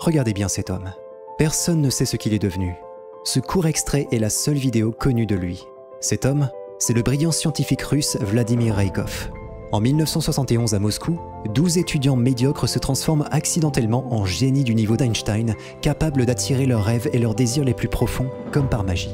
Regardez bien cet homme. Personne ne sait ce qu'il est devenu. Ce court extrait est la seule vidéo connue de lui. Cet homme, c'est le brillant scientifique russe Vladimir Reykov. En 1971 à Moscou, 12 étudiants médiocres se transforment accidentellement en génies du niveau d'Einstein, capables d'attirer leurs rêves et leurs désirs les plus profonds, comme par magie.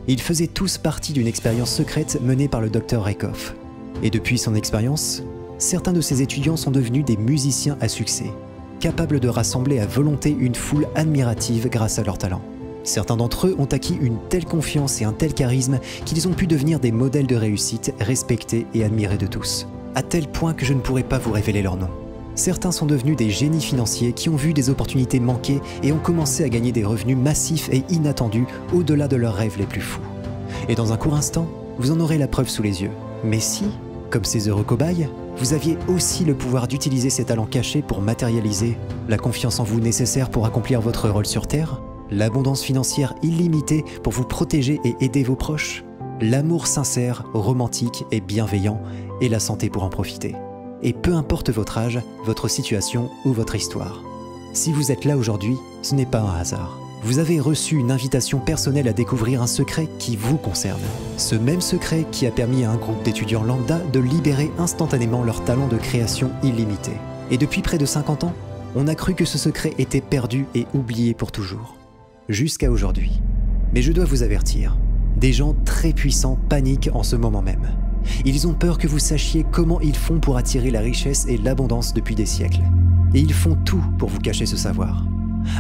Ils faisaient tous partie d'une expérience secrète menée par le docteur Reykov. Et depuis son expérience, certains de ces étudiants sont devenus des musiciens à succès, capables de rassembler à volonté une foule admirative grâce à leur talent. Certains d'entre eux ont acquis une telle confiance et un tel charisme qu'ils ont pu devenir des modèles de réussite respectés et admirés de tous, à tel point que je ne pourrais pas vous révéler leur nom. Certains sont devenus des génies financiers qui ont vu des opportunités manquer et ont commencé à gagner des revenus massifs et inattendus au-delà de leurs rêves les plus fous. Et dans un court instant, vous en aurez la preuve sous les yeux. Mais si, comme ces heureux cobayes, vous aviez aussi le pouvoir d'utiliser ces talents cachés pour matérialiser la confiance en vous nécessaire pour accomplir votre rôle sur Terre, l'abondance financière illimitée pour vous protéger et aider vos proches, l'amour sincère, romantique et bienveillant et la santé pour en profiter. Et peu importe votre âge, votre situation ou votre histoire. Si vous êtes là aujourd'hui, ce n'est pas un hasard. Vous avez reçu une invitation personnelle à découvrir un secret qui vous concerne. Ce même secret qui a permis à un groupe d'étudiants lambda de libérer instantanément leur talent de création illimité. Et depuis près de 50 ans, on a cru que ce secret était perdu et oublié pour toujours. Jusqu'à aujourd'hui. Mais je dois vous avertir, des gens très puissants paniquent en ce moment même. Ils ont peur que vous sachiez comment ils font pour attirer la richesse et l'abondance depuis des siècles. Et ils font tout pour vous cacher ce savoir.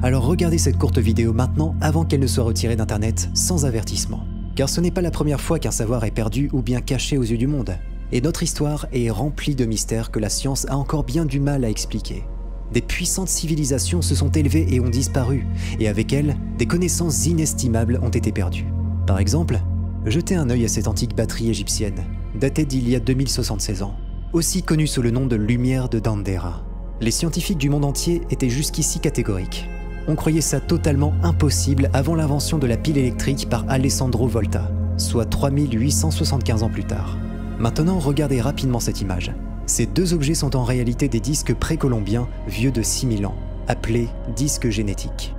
Alors regardez cette courte vidéo maintenant avant qu'elle ne soit retirée d'internet sans avertissement. Car ce n'est pas la première fois qu'un savoir est perdu ou bien caché aux yeux du monde. Et notre histoire est remplie de mystères que la science a encore bien du mal à expliquer. Des puissantes civilisations se sont élevées et ont disparu, et avec elles, des connaissances inestimables ont été perdues. Par exemple, jetez un œil à cette antique batterie égyptienne, datée d'il y a 2076 ans, aussi connue sous le nom de lumière de Dendera. Les scientifiques du monde entier étaient jusqu'ici catégoriques. On croyait ça totalement impossible avant l'invention de la pile électrique par Alessandro Volta, soit 3875 ans plus tard. Maintenant, regardez rapidement cette image. Ces deux objets sont en réalité des disques précolombiens vieux de 6000 ans, appelés disques génétiques.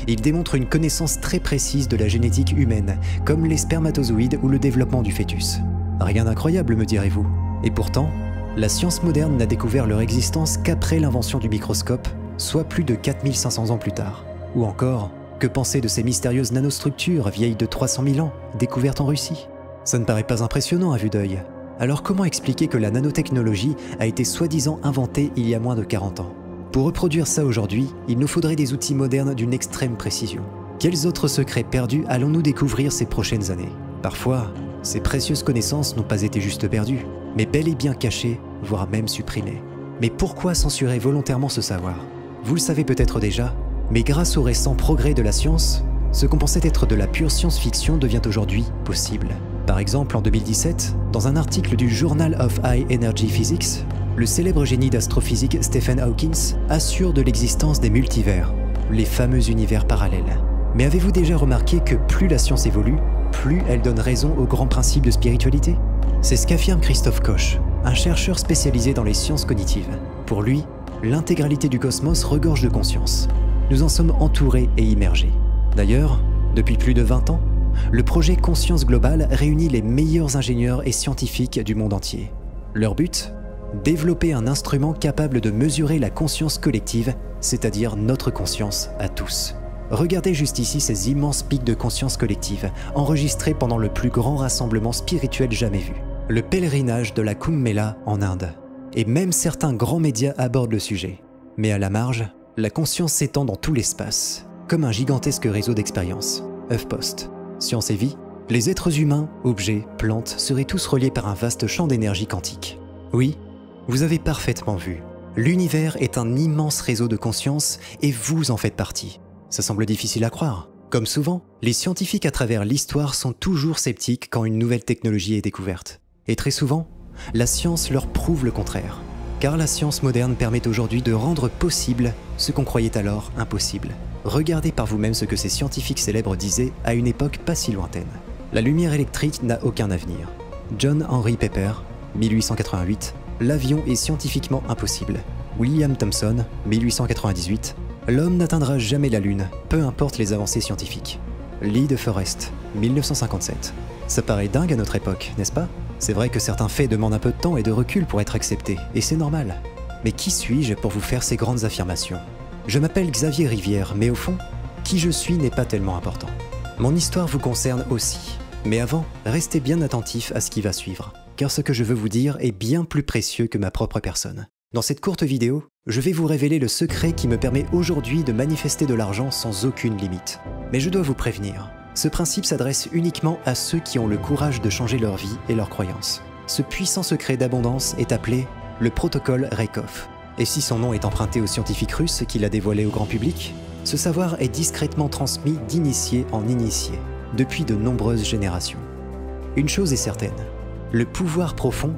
Ils démontrent une connaissance très précise de la génétique humaine, comme les spermatozoïdes ou le développement du fœtus. Rien d'incroyable, me direz-vous. Et pourtant, la science moderne n'a découvert leur existence qu'après l'invention du microscope, soit plus de 4500 ans plus tard. Ou encore, que penser de ces mystérieuses nanostructures vieilles de 300 000 ans, découvertes en Russie? Ça ne paraît pas impressionnant à vue d'œil. Alors comment expliquer que la nanotechnologie a été soi-disant inventée il y a moins de 40 ans? Pour reproduire ça aujourd'hui, il nous faudrait des outils modernes d'une extrême précision. Quels autres secrets perdus allons-nous découvrir ces prochaines années? Parfois, ces précieuses connaissances n'ont pas été juste perdues, mais bel et bien cachées, voire même supprimées. Mais pourquoi censurer volontairement ce savoir? Vous le savez peut-être déjà, mais grâce aux récents progrès de la science, ce qu'on pensait être de la pure science-fiction devient aujourd'hui possible. Par exemple, en 2017, dans un article du Journal of High Energy Physics, le célèbre génie d'astrophysique Stephen Hawking assure de l'existence des multivers, les fameux univers parallèles. Mais avez-vous déjà remarqué que plus la science évolue, plus elle donne raison aux grands principes de spiritualité? C'est ce qu'affirme Christophe Koch, un chercheur spécialisé dans les sciences cognitives. Pour lui, l'intégralité du cosmos regorge de conscience. Nous en sommes entourés et immergés. D'ailleurs, depuis plus de 20 ans, le projet Conscience Globale réunit les meilleurs ingénieurs et scientifiques du monde entier. Leur but? Développer un instrument capable de mesurer la conscience collective, c'est-à-dire notre conscience à tous. Regardez juste ici ces immenses pics de conscience collective, enregistrés pendant le plus grand rassemblement spirituel jamais vu, le pèlerinage de la Kumbh Mela en Inde. Et même certains grands médias abordent le sujet. Mais à la marge, la conscience s'étend dans tout l'espace, comme un gigantesque réseau d'expériences. HuffPost. Science et vie, les êtres humains, objets, plantes seraient tous reliés par un vaste champ d'énergie quantique. Oui, vous avez parfaitement vu. L'univers est un immense réseau de conscience et vous en faites partie. Ça semble difficile à croire. Comme souvent, les scientifiques à travers l'histoire sont toujours sceptiques quand une nouvelle technologie est découverte. Et très souvent, la science leur prouve le contraire. Car la science moderne permet aujourd'hui de rendre possible ce qu'on croyait alors impossible. Regardez par vous-même ce que ces scientifiques célèbres disaient à une époque pas si lointaine. La lumière électrique n'a aucun avenir. John Henry Pepper, 1888, l'avion est scientifiquement impossible. William Thomson, 1898, L'homme n'atteindra jamais la Lune, peu importe les avancées scientifiques. Lee de Forest, 1957. Ça paraît dingue à notre époque, n'est-ce pas? C'est vrai que certains faits demandent un peu de temps et de recul pour être acceptés, et c'est normal. Mais qui suis-je pour vous faire ces grandes affirmations? Je m'appelle Xavier Rivière, mais au fond, qui je suis n'est pas tellement important. Mon histoire vous concerne aussi. Mais avant, restez bien attentifs à ce qui va suivre, car ce que je veux vous dire est bien plus précieux que ma propre personne. Dans cette courte vidéo, je vais vous révéler le secret qui me permet aujourd'hui de manifester de l'argent sans aucune limite. Mais je dois vous prévenir, ce principe s'adresse uniquement à ceux qui ont le courage de changer leur vie et leurs croyances. Ce puissant secret d'abondance est appelé le protocole Raykov. Et si son nom est emprunté au scientifique russe qui l'a dévoilé au grand public, ce savoir est discrètement transmis d'initié en initié, depuis de nombreuses générations. Une chose est certaine, le pouvoir profond,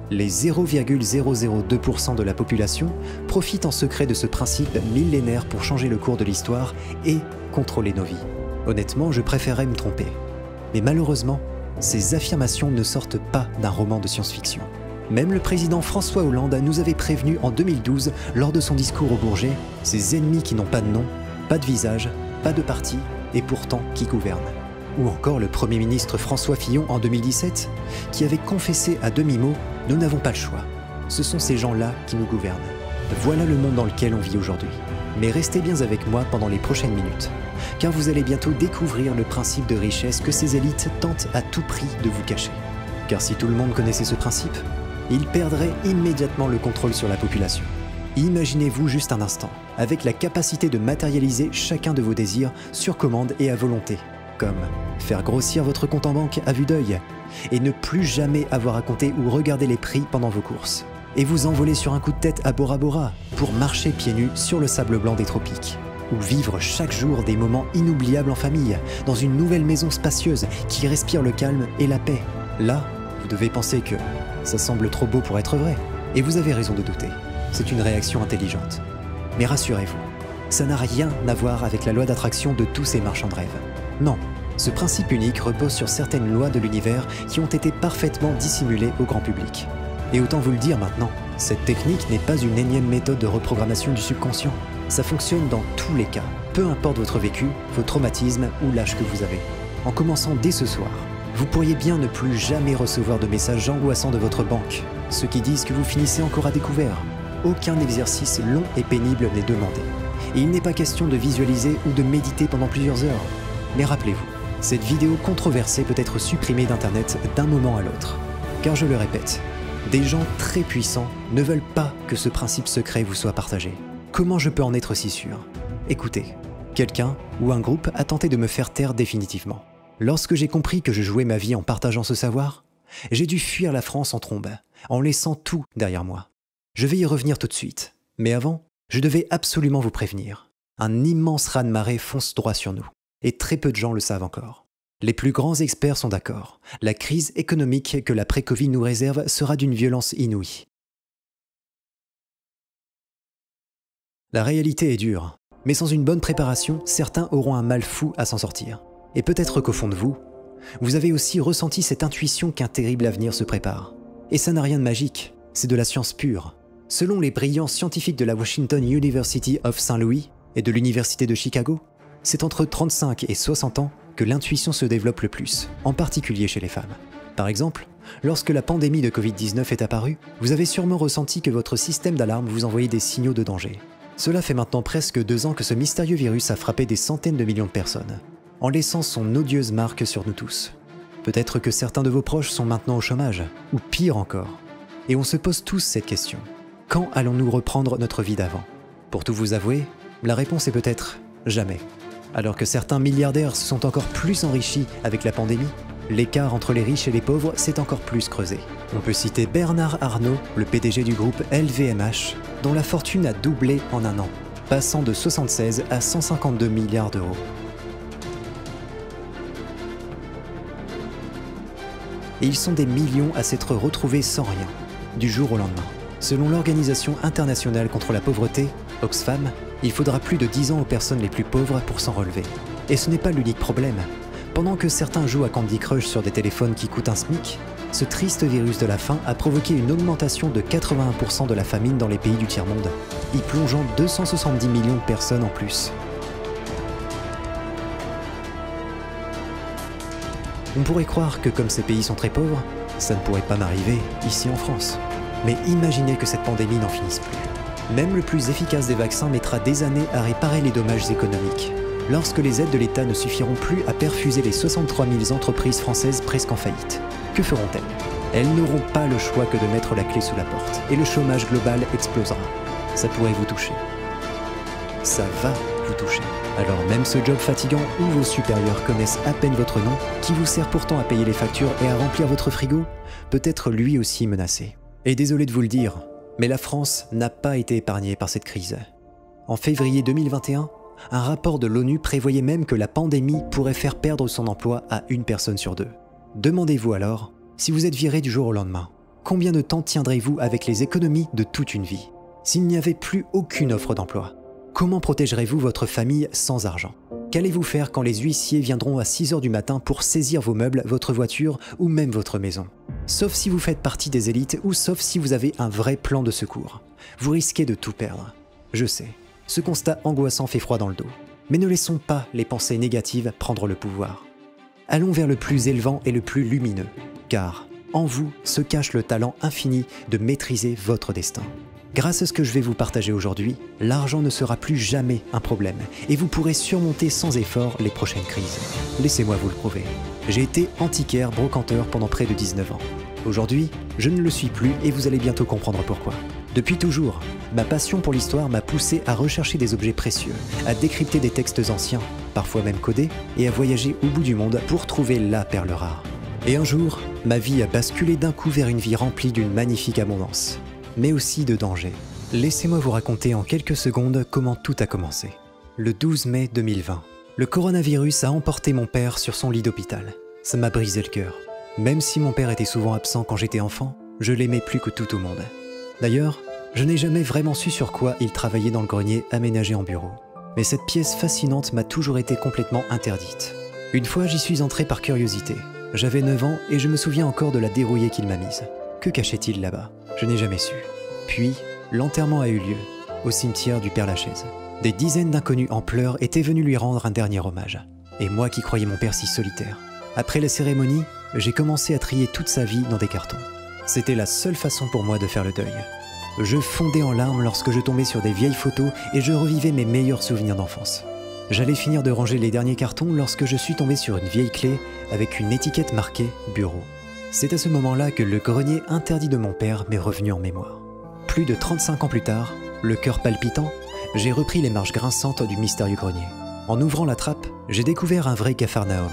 les 0,002% de la population profitent en secret de ce principe millénaire pour changer le cours de l'histoire et contrôler nos vies. Honnêtement, je préférerais me tromper. Mais malheureusement, ces affirmations ne sortent pas d'un roman de science-fiction. Même le président François Hollande nous avait prévenu en 2012, lors de son discours au Bourget, ces ennemis qui n'ont pas de nom, pas de visage, pas de parti, et pourtant qui gouvernent. Ou encore le Premier ministre François Fillon en 2017, qui avait confessé à demi-mot « Nous n'avons pas le choix. Ce sont ces gens-là qui nous gouvernent. » Voilà le monde dans lequel on vit aujourd'hui. Mais restez bien avec moi pendant les prochaines minutes, car vous allez bientôt découvrir le principe de richesse que ces élites tentent à tout prix de vous cacher. Car si tout le monde connaissait ce principe, il perdrait immédiatement le contrôle sur la population. Imaginez-vous juste un instant, avec la capacité de matérialiser chacun de vos désirs sur commande et à volonté, comme faire grossir votre compte en banque à vue d'œil, et ne plus jamais avoir à compter ou regarder les prix pendant vos courses, et vous envoler sur un coup de tête à Bora Bora pour marcher pieds nus sur le sable blanc des tropiques, ou vivre chaque jour des moments inoubliables en famille, dans une nouvelle maison spacieuse qui respire le calme et la paix. Là, vous devez penser que ça semble trop beau pour être vrai, et vous avez raison de douter. C'est une réaction intelligente. Mais rassurez-vous, ça n'a rien à voir avec la loi d'attraction de tous ces marchands de rêve. Non, ce principe unique repose sur certaines lois de l'univers qui ont été parfaitement dissimulées au grand public. Et autant vous le dire maintenant, cette technique n'est pas une énième méthode de reprogrammation du subconscient. Ça fonctionne dans tous les cas, peu importe votre vécu, vos traumatismes ou l'âge que vous avez. En commençant dès ce soir, vous pourriez bien ne plus jamais recevoir de messages angoissants de votre banque, ceux qui disent que vous finissez encore à découvert. Aucun exercice long et pénible n'est demandé. Et il n'est pas question de visualiser ou de méditer pendant plusieurs heures. Mais rappelez-vous, cette vidéo controversée peut être supprimée d'Internet d'un moment à l'autre. Car je le répète, des gens très puissants ne veulent pas que ce principe secret vous soit partagé. Comment je peux en être si sûr? Écoutez, quelqu'un ou un groupe a tenté de me faire taire définitivement. Lorsque j'ai compris que je jouais ma vie en partageant ce savoir, j'ai dû fuir la France en trombe, en laissant tout derrière moi. Je vais y revenir tout de suite, mais avant, je devais absolument vous prévenir. Un immense raz-de-marée fonce droit sur nous, et très peu de gens le savent encore. Les plus grands experts sont d'accord, la crise économique que l'après-Covid nous réserve sera d'une violence inouïe. La réalité est dure, mais sans une bonne préparation, certains auront un mal fou à s'en sortir. Et peut-être qu'au fond de vous, vous avez aussi ressenti cette intuition qu'un terrible avenir se prépare. Et ça n'a rien de magique, c'est de la science pure. Selon les brillants scientifiques de la Washington University of Saint-Louis et de l'Université de Chicago, c'est entre 35 et 60 ans que l'intuition se développe le plus, en particulier chez les femmes. Par exemple, lorsque la pandémie de Covid-19 est apparue, vous avez sûrement ressenti que votre système d'alarme vous envoyait des signaux de danger. Cela fait maintenant presque 2 ans que ce mystérieux virus a frappé des centaines de millions de personnes, en laissant son odieuse marque sur nous tous. Peut-être que certains de vos proches sont maintenant au chômage, ou pire encore. Et on se pose tous cette question. Quand allons-nous reprendre notre vie d'avant? Pour tout vous avouer, la réponse est peut-être jamais. Alors que certains milliardaires se sont encore plus enrichis avec la pandémie, l'écart entre les riches et les pauvres s'est encore plus creusé. On peut citer Bernard Arnault, le PDG du groupe LVMH, dont la fortune a doublé en un an, passant de 76 à 152 milliards d'euros. Et ils sont des millions à s'être retrouvés sans rien, du jour au lendemain. Selon l'Organisation internationale contre la pauvreté, Oxfam, il faudra plus de 10 ans aux personnes les plus pauvres pour s'en relever. Et ce n'est pas l'unique problème. Pendant que certains jouent à Candy Crush sur des téléphones qui coûtent un SMIC, ce triste virus de la faim a provoqué une augmentation de 81% de la famine dans les pays du tiers-monde, y plongeant 270 millions de personnes en plus. On pourrait croire que comme ces pays sont très pauvres, ça ne pourrait pas m'arriver ici en France. Mais imaginez que cette pandémie n'en finisse plus. Même le plus efficace des vaccins mettra des années à réparer les dommages économiques. Lorsque les aides de l'État ne suffiront plus à perfuser les 63 000 entreprises françaises presque en faillite, que feront-elles? Elles n'auront pas le choix que de mettre la clé sous la porte, et le chômage global explosera. Ça pourrait vous toucher. Ça va vous toucher. Alors même ce job fatigant où vos supérieurs connaissent à peine votre nom, qui vous sert pourtant à payer les factures et à remplir votre frigo, peut être lui aussi menacé. Et désolé de vous le dire, mais la France n'a pas été épargnée par cette crise. En février 2021, un rapport de l'ONU prévoyait même que la pandémie pourrait faire perdre son emploi à une personne sur deux. Demandez-vous alors, si vous êtes viré du jour au lendemain, combien de temps tiendrez-vous avec les économies de toute une vie? S'il n'y avait plus aucune offre d'emploi, comment protégerez-vous votre famille sans argent? Qu'allez-vous faire quand les huissiers viendront à 6 h du matin pour saisir vos meubles, votre voiture ou même votre maison? Sauf si vous faites partie des élites ou sauf si vous avez un vrai plan de secours. Vous risquez de tout perdre. Je sais, ce constat angoissant fait froid dans le dos. Mais ne laissons pas les pensées négatives prendre le pouvoir. Allons vers le plus élevant et le plus lumineux, car en vous se cache le talent infini de maîtriser votre destin. Grâce à ce que je vais vous partager aujourd'hui, l'argent ne sera plus jamais un problème et vous pourrez surmonter sans effort les prochaines crises. Laissez-moi vous le prouver. J'ai été antiquaire brocanteur pendant près de 19 ans. Aujourd'hui, je ne le suis plus et vous allez bientôt comprendre pourquoi. Depuis toujours, ma passion pour l'histoire m'a poussé à rechercher des objets précieux, à décrypter des textes anciens, parfois même codés, et à voyager au bout du monde pour trouver la perle rare. Et un jour, ma vie a basculé d'un coup vers une vie remplie d'une magnifique abondance, mais aussi de dangers. Laissez-moi vous raconter en quelques secondes comment tout a commencé. Le 12 mai 2020, le coronavirus a emporté mon père sur son lit d'hôpital. Ça m'a brisé le cœur. Même si mon père était souvent absent quand j'étais enfant, je l'aimais plus que tout au monde. D'ailleurs, je n'ai jamais vraiment su sur quoi il travaillait dans le grenier aménagé en bureau. Mais cette pièce fascinante m'a toujours été complètement interdite. Une fois, j'y suis entré par curiosité. J'avais 9 ans et je me souviens encore de la dérouillée qu'il m'a mise. Que cachait-il là-bas? Je n'ai jamais su. Puis, l'enterrement a eu lieu, au cimetière du Père-Lachaise. Des dizaines d'inconnus en pleurs étaient venus lui rendre un dernier hommage. Et moi qui croyais mon père si solitaire. Après la cérémonie, j'ai commencé à trier toute sa vie dans des cartons. C'était la seule façon pour moi de faire le deuil. Je fondais en larmes lorsque je tombais sur des vieilles photos et je revivais mes meilleurs souvenirs d'enfance. J'allais finir de ranger les derniers cartons lorsque je suis tombé sur une vieille clé avec une étiquette marquée « Bureau ». C'est à ce moment-là que le grenier interdit de mon père m'est revenu en mémoire. Plus de 35 ans plus tard, le cœur palpitant, j'ai repris les marches grinçantes du mystérieux grenier. En ouvrant la trappe, j'ai découvert un vrai capharnaüm.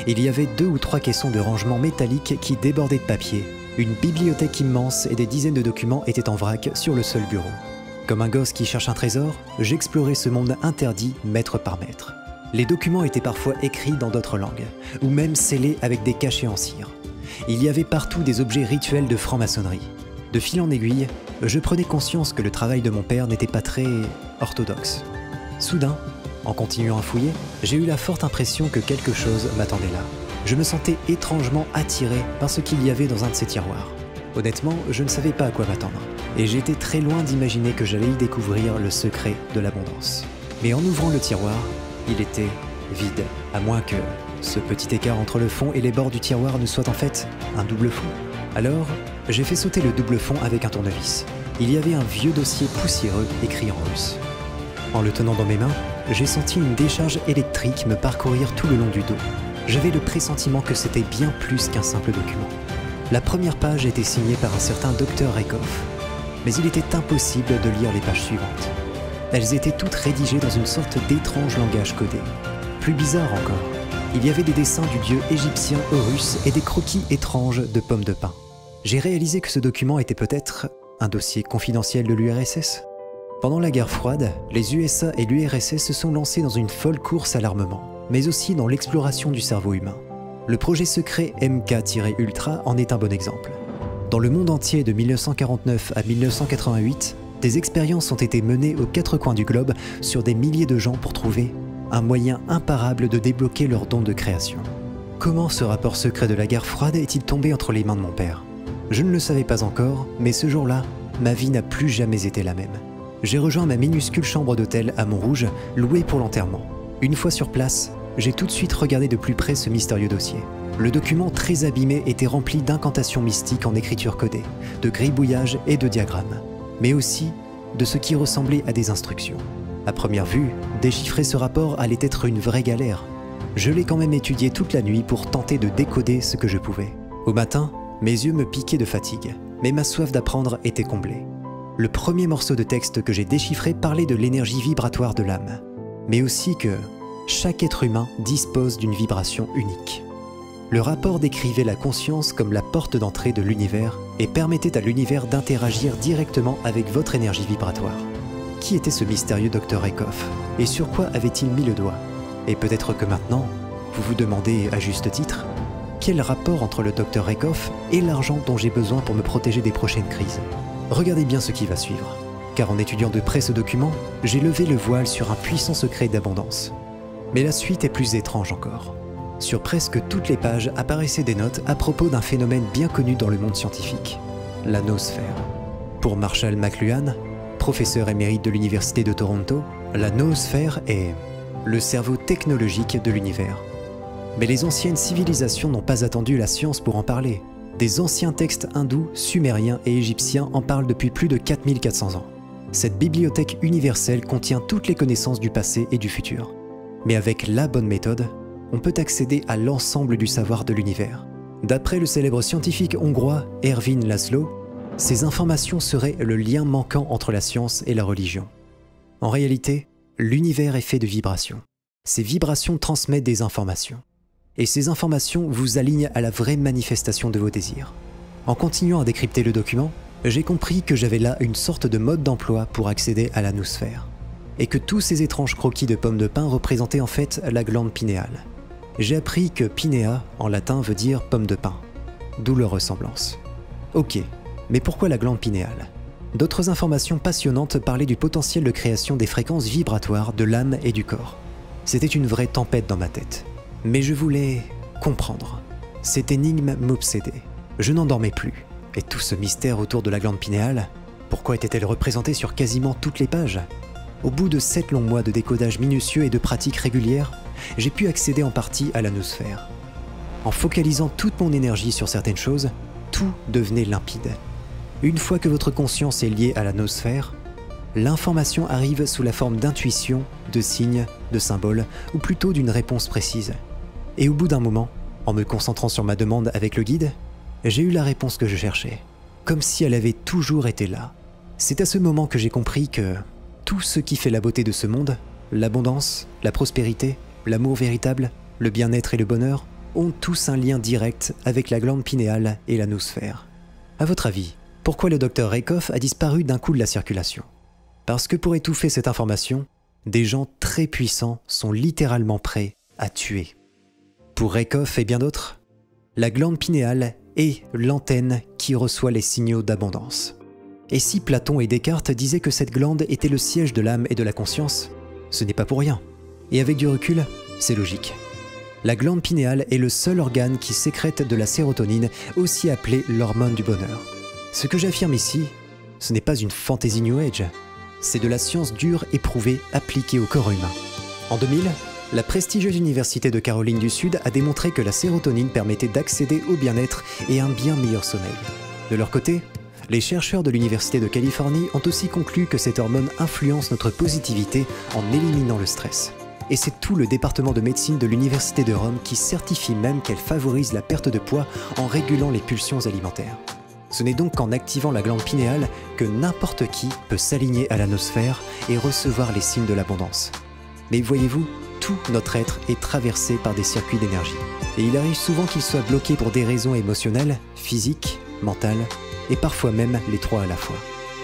Il y avait 2 ou 3 caissons de rangement métalliques qui débordaient de papier. Une bibliothèque immense et des dizaines de documents étaient en vrac sur le seul bureau. Comme un gosse qui cherche un trésor, j'explorais ce monde interdit mètre par mètre. Les documents étaient parfois écrits dans d'autres langues, ou même scellés avec des cachets en cire. Il y avait partout des objets rituels de franc-maçonnerie. De fil en aiguille, je prenais conscience que le travail de mon père n'était pas très orthodoxe. Soudain, en continuant à fouiller, j'ai eu la forte impression que quelque chose m'attendait là. Je me sentais étrangement attiré par ce qu'il y avait dans un de ces tiroirs. Honnêtement, je ne savais pas à quoi m'attendre, et j'étais très loin d'imaginer que j'allais y découvrir le secret de l'abondance. Mais en ouvrant le tiroir, il était vide, à moins que ce petit écart entre le fond et les bords du tiroir ne soit en fait un double fond. Alors, j'ai fait sauter le double fond avec un tournevis. Il y avait un vieux dossier poussiéreux écrit en russe. En le tenant dans mes mains, j'ai senti une décharge électrique me parcourir tout le long du dos. J'avais le pressentiment que c'était bien plus qu'un simple document. La première page était signée par un certain Dr Reikoff, mais il était impossible de lire les pages suivantes. Elles étaient toutes rédigées dans une sorte d'étrange langage codé. Plus bizarre encore, il y avait des dessins du dieu égyptien Horus et des croquis étranges de pommes de pin. J'ai réalisé que ce document était peut-être un dossier confidentiel de l'URSS. Pendant la guerre froide, les USA et l'URSS se sont lancés dans une folle course à l'armement, mais aussi dans l'exploration du cerveau humain. Le projet secret MK-Ultra en est un bon exemple. Dans le monde entier de 1949 à 1988, des expériences ont été menées aux 4 coins du globe sur des milliers de gens pour trouver un moyen imparable de débloquer leurs dons de création. Comment ce rapport secret de la guerre froide est-il tombé entre les mains de mon père? Je ne le savais pas encore, mais ce jour-là, ma vie n'a plus jamais été la même. J'ai rejoint ma minuscule chambre d'hôtel à Montrouge, louée pour l'enterrement. Une fois sur place, j'ai tout de suite regardé de plus près ce mystérieux dossier. Le document très abîmé était rempli d'incantations mystiques en écriture codée, de gribouillages et de diagrammes, mais aussi de ce qui ressemblait à des instructions. À première vue, déchiffrer ce rapport allait être une vraie galère. Je l'ai quand même étudié toute la nuit pour tenter de décoder ce que je pouvais. Au matin, mes yeux me piquaient de fatigue, mais ma soif d'apprendre était comblée. Le premier morceau de texte que j'ai déchiffré parlait de l'énergie vibratoire de l'âme, mais aussi que chaque être humain dispose d'une vibration unique. Le rapport décrivait la conscience comme la porte d'entrée de l'univers et permettait à l'univers d'interagir directement avec votre énergie vibratoire. Qui était ce mystérieux Dr Rakoff et sur quoi avait-il mis le doigt? Et peut-être que maintenant, vous vous demandez à juste titre, quel rapport entre le Dr Rakoff et l'argent dont j'ai besoin pour me protéger des prochaines crises? Regardez bien ce qui va suivre, car en étudiant de près ce document, j'ai levé le voile sur un puissant secret d'abondance. Mais la suite est plus étrange encore. Sur presque toutes les pages apparaissaient des notes à propos d'un phénomène bien connu dans le monde scientifique, la noosphère. Pour Marshall McLuhan, professeur émérite de l'Université de Toronto, la noosphère est le cerveau technologique de l'univers. Mais les anciennes civilisations n'ont pas attendu la science pour en parler. Des anciens textes hindous, sumériens et égyptiens en parlent depuis plus de 4400 ans. Cette bibliothèque universelle contient toutes les connaissances du passé et du futur. Mais avec la bonne méthode, on peut accéder à l'ensemble du savoir de l'univers. D'après le célèbre scientifique hongrois Ervin Laszlo, ces informations seraient le lien manquant entre la science et la religion. En réalité, l'univers est fait de vibrations. Ces vibrations transmettent des informations. Et ces informations vous alignent à la vraie manifestation de vos désirs. En continuant à décrypter le document, j'ai compris que j'avais là une sorte de mode d'emploi pour accéder à la noosphère. Et que tous ces étranges croquis de pommes de pin représentaient en fait la glande pinéale. J'ai appris que pinéa, en latin, veut dire pomme de pin. D'où leur ressemblance. Ok, mais pourquoi la glande pinéale? D'autres informations passionnantes parlaient du potentiel de création des fréquences vibratoires de l'âme et du corps. C'était une vraie tempête dans ma tête. Mais je voulais comprendre. Cette énigme m'obsédait. Je n'en dormais plus. Et tout ce mystère autour de la glande pinéale, pourquoi était-elle représentée sur quasiment toutes les pages? Au bout de 7 longs mois de décodage minutieux et de pratiques régulières, j'ai pu accéder en partie à la noosphère. En focalisant toute mon énergie sur certaines choses, tout devenait limpide. Une fois que votre conscience est liée à la noosphère, l'information arrive sous la forme d'intuition, de signes, de symboles, ou plutôt d'une réponse précise. Et au bout d'un moment, en me concentrant sur ma demande avec le guide, j'ai eu la réponse que je cherchais, comme si elle avait toujours été là. C'est à ce moment que j'ai compris que tout ce qui fait la beauté de ce monde, l'abondance, la prospérité, l'amour véritable, le bien-être et le bonheur, ont tous un lien direct avec la glande pinéale et la noosphère. À votre avis, pourquoi le Dr Rakoff a disparu d'un coup de la circulation? Parce que pour étouffer cette information, des gens très puissants sont littéralement prêts à tuer. Pour Rakoff et bien d'autres, la glande pinéale est l'antenne qui reçoit les signaux d'abondance. Et si Platon et Descartes disaient que cette glande était le siège de l'âme et de la conscience, ce n'est pas pour rien. Et avec du recul, c'est logique. La glande pinéale est le seul organe qui sécrète de la sérotonine, aussi appelée l'hormone du bonheur. Ce que j'affirme ici, ce n'est pas une fantaisie New Age, c'est de la science dure et prouvée appliquée au corps humain. En 2000, la prestigieuse Université de Caroline du Sud a démontré que la sérotonine permettait d'accéder au bien-être et un bien meilleur sommeil. De leur côté, les chercheurs de l'Université de Californie ont aussi conclu que cette hormone influence notre positivité en éliminant le stress. Et c'est tout le département de médecine de l'Université de Rome qui certifie même qu'elle favorise la perte de poids en régulant les pulsions alimentaires. Ce n'est donc qu'en activant la glande pinéale que n'importe qui peut s'aligner à la noosphère et recevoir les signes de l'abondance. Mais voyez-vous, tout notre être est traversé par des circuits d'énergie. Et il arrive souvent qu'il soit bloqué pour des raisons émotionnelles, physiques, mentales, et parfois même les trois à la fois.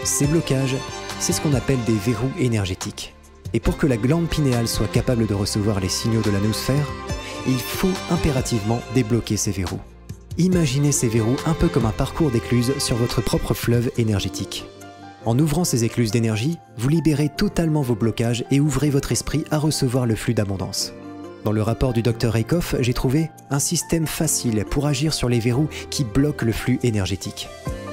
Ces blocages, c'est ce qu'on appelle des verrous énergétiques. Et pour que la glande pinéale soit capable de recevoir les signaux de la noosphère, il faut impérativement débloquer ces verrous. Imaginez ces verrous un peu comme un parcours d'écluses sur votre propre fleuve énergétique. En ouvrant ces écluses d'énergie, vous libérez totalement vos blocages et ouvrez votre esprit à recevoir le flux d'abondance. Dans le rapport du Dr Rakoff, j'ai trouvé un système facile pour agir sur les verrous qui bloquent le flux énergétique.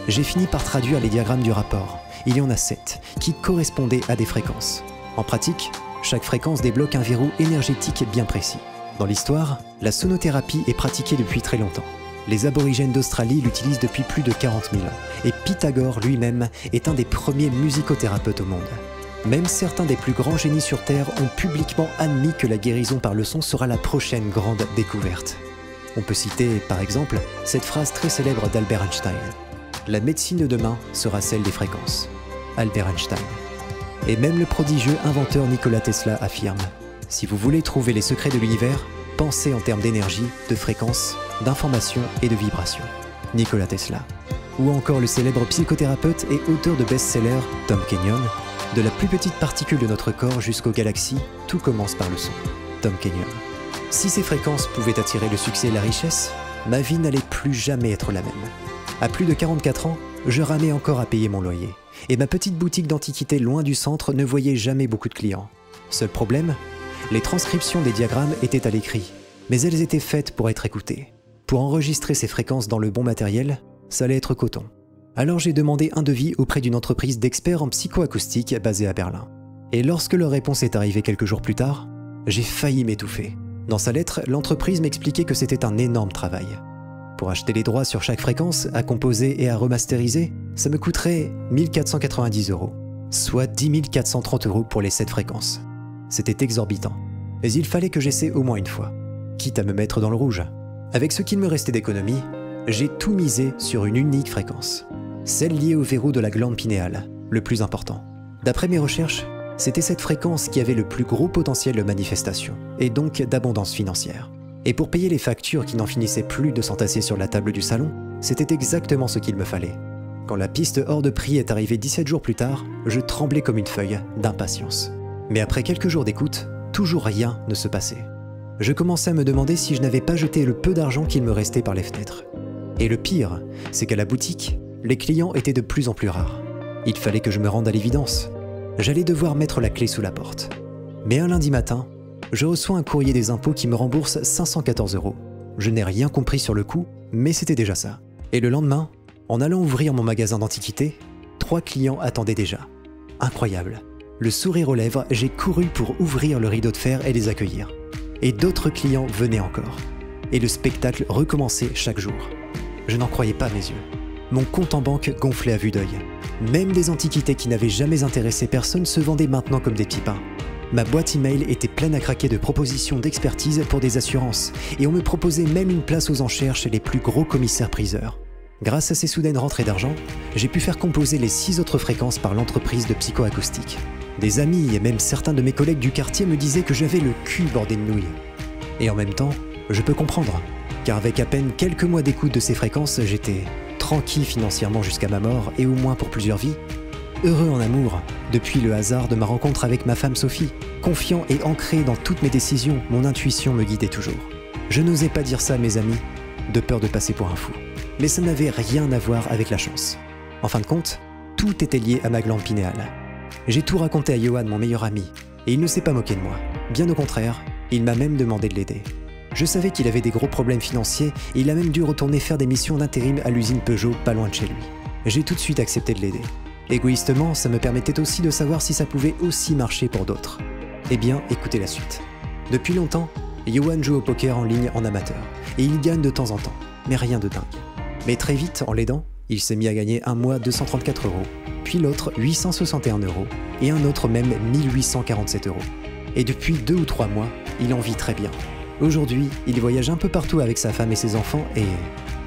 J'ai fini par traduire les diagrammes du rapport. Il y en a 7, qui correspondaient à des fréquences. En pratique, chaque fréquence débloque un verrou énergétique bien précis. Dans l'histoire, la sonothérapie est pratiquée depuis très longtemps. Les aborigènes d'Australie l'utilisent depuis plus de 40 000 ans, et Pythagore lui-même est un des premiers musicothérapeutes au monde. Même certains des plus grands génies sur Terre ont publiquement admis que la guérison par le son sera la prochaine grande découverte. On peut citer, par exemple, cette phrase très célèbre d'Albert Einstein. « La médecine de demain sera celle des fréquences. » Albert Einstein. Et même le prodigieux inventeur Nikola Tesla affirme « Si vous voulez trouver les secrets de l'univers, pensez en termes d'énergie, de fréquence, d'information et de vibration. » Nikola Tesla. Ou encore le célèbre psychothérapeute et auteur de best-seller Tom Kenyon. De la plus petite particule de notre corps jusqu'aux galaxies, tout commence par le son. Tom Kenyon. Si ces fréquences pouvaient attirer le succès et la richesse, ma vie n'allait plus jamais être la même. À plus de 44 ans, je ramais encore à payer mon loyer. Et ma petite boutique d'antiquités loin du centre ne voyait jamais beaucoup de clients. Seul problème, les transcriptions des diagrammes étaient à l'écrit, mais elles étaient faites pour être écoutées. Pour enregistrer ces fréquences dans le bon matériel, ça allait être coton. Alors j'ai demandé un devis auprès d'une entreprise d'experts en psychoacoustique basée à Berlin. Et lorsque leur réponse est arrivée quelques jours plus tard, j'ai failli m'étouffer. Dans sa lettre, l'entreprise m'expliquait que c'était un énorme travail. Pour acheter les droits sur chaque fréquence, à composer et à remasteriser, ça me coûterait 1 490 €, soit 10 430 € pour les 7 fréquences. C'était exorbitant, mais il fallait que j'essaie au moins une fois, quitte à me mettre dans le rouge. Avec ce qu'il me restait d'économie, j'ai tout misé sur une unique fréquence, celle liée au verrou de la glande pinéale, le plus important. D'après mes recherches, c'était cette fréquence qui avait le plus gros potentiel de manifestation, et donc d'abondance financière. Et pour payer les factures qui n'en finissaient plus de s'entasser sur la table du salon, c'était exactement ce qu'il me fallait. Quand la piste hors de prix est arrivée 17 jours plus tard, je tremblais comme une feuille d'impatience. Mais après quelques jours d'écoute, toujours rien ne se passait. Je commençais à me demander si je n'avais pas jeté le peu d'argent qu'il me restait par les fenêtres. Et le pire, c'est qu'à la boutique, les clients étaient de plus en plus rares. Il fallait que je me rende à l'évidence. J'allais devoir mettre la clé sous la porte. Mais un lundi matin, je reçois un courrier des impôts qui me rembourse 514 €. Je n'ai rien compris sur le coup, mais c'était déjà ça. Et le lendemain, en allant ouvrir mon magasin d'antiquités, 3 clients attendaient déjà. Incroyable. Le sourire aux lèvres, j'ai couru pour ouvrir le rideau de fer et les accueillir. Et d'autres clients venaient encore. Et le spectacle recommençait chaque jour. Je n'en croyais pas mes yeux. Mon compte en banque gonflait à vue d'œil. Même des antiquités qui n'avaient jamais intéressé personne se vendaient maintenant comme des petits pains. Ma boîte email était pleine à craquer de propositions d'expertise pour des assurances, et on me proposait même une place aux enchères chez les plus gros commissaires-priseurs. Grâce à ces soudaines rentrées d'argent, j'ai pu faire composer les 6 autres fréquences par l'entreprise de psychoacoustique. Des amis et même certains de mes collègues du quartier me disaient que j'avais le cul bordé de nouilles. Et en même temps, je peux comprendre, car avec à peine quelques mois d'écoute de ces fréquences, j'étais tranquille financièrement jusqu'à ma mort et au moins pour plusieurs vies. Heureux en amour, depuis le hasard de ma rencontre avec ma femme Sophie, confiant et ancré dans toutes mes décisions, mon intuition me guidait toujours. Je n'osais pas dire ça à mes amis, de peur de passer pour un fou. Mais ça n'avait rien à voir avec la chance. En fin de compte, tout était lié à ma glande pinéale. J'ai tout raconté à Johan, mon meilleur ami, et il ne s'est pas moqué de moi. Bien au contraire, il m'a même demandé de l'aider. Je savais qu'il avait des gros problèmes financiers et il a même dû retourner faire des missions d'intérim à l'usine Peugeot pas loin de chez lui. J'ai tout de suite accepté de l'aider. Égoïstement, ça me permettait aussi de savoir si ça pouvait aussi marcher pour d'autres. Eh bien, écoutez la suite. Depuis longtemps, Johan joue au poker en ligne en amateur, et il gagne de temps en temps, mais rien de dingue. Mais très vite, en l'aidant, il s'est mis à gagner un mois 234 €, puis l'autre 861 €, et un autre même 1847 €. Et depuis 2 ou 3 mois, il en vit très bien. Aujourd'hui, il voyage un peu partout avec sa femme et ses enfants, et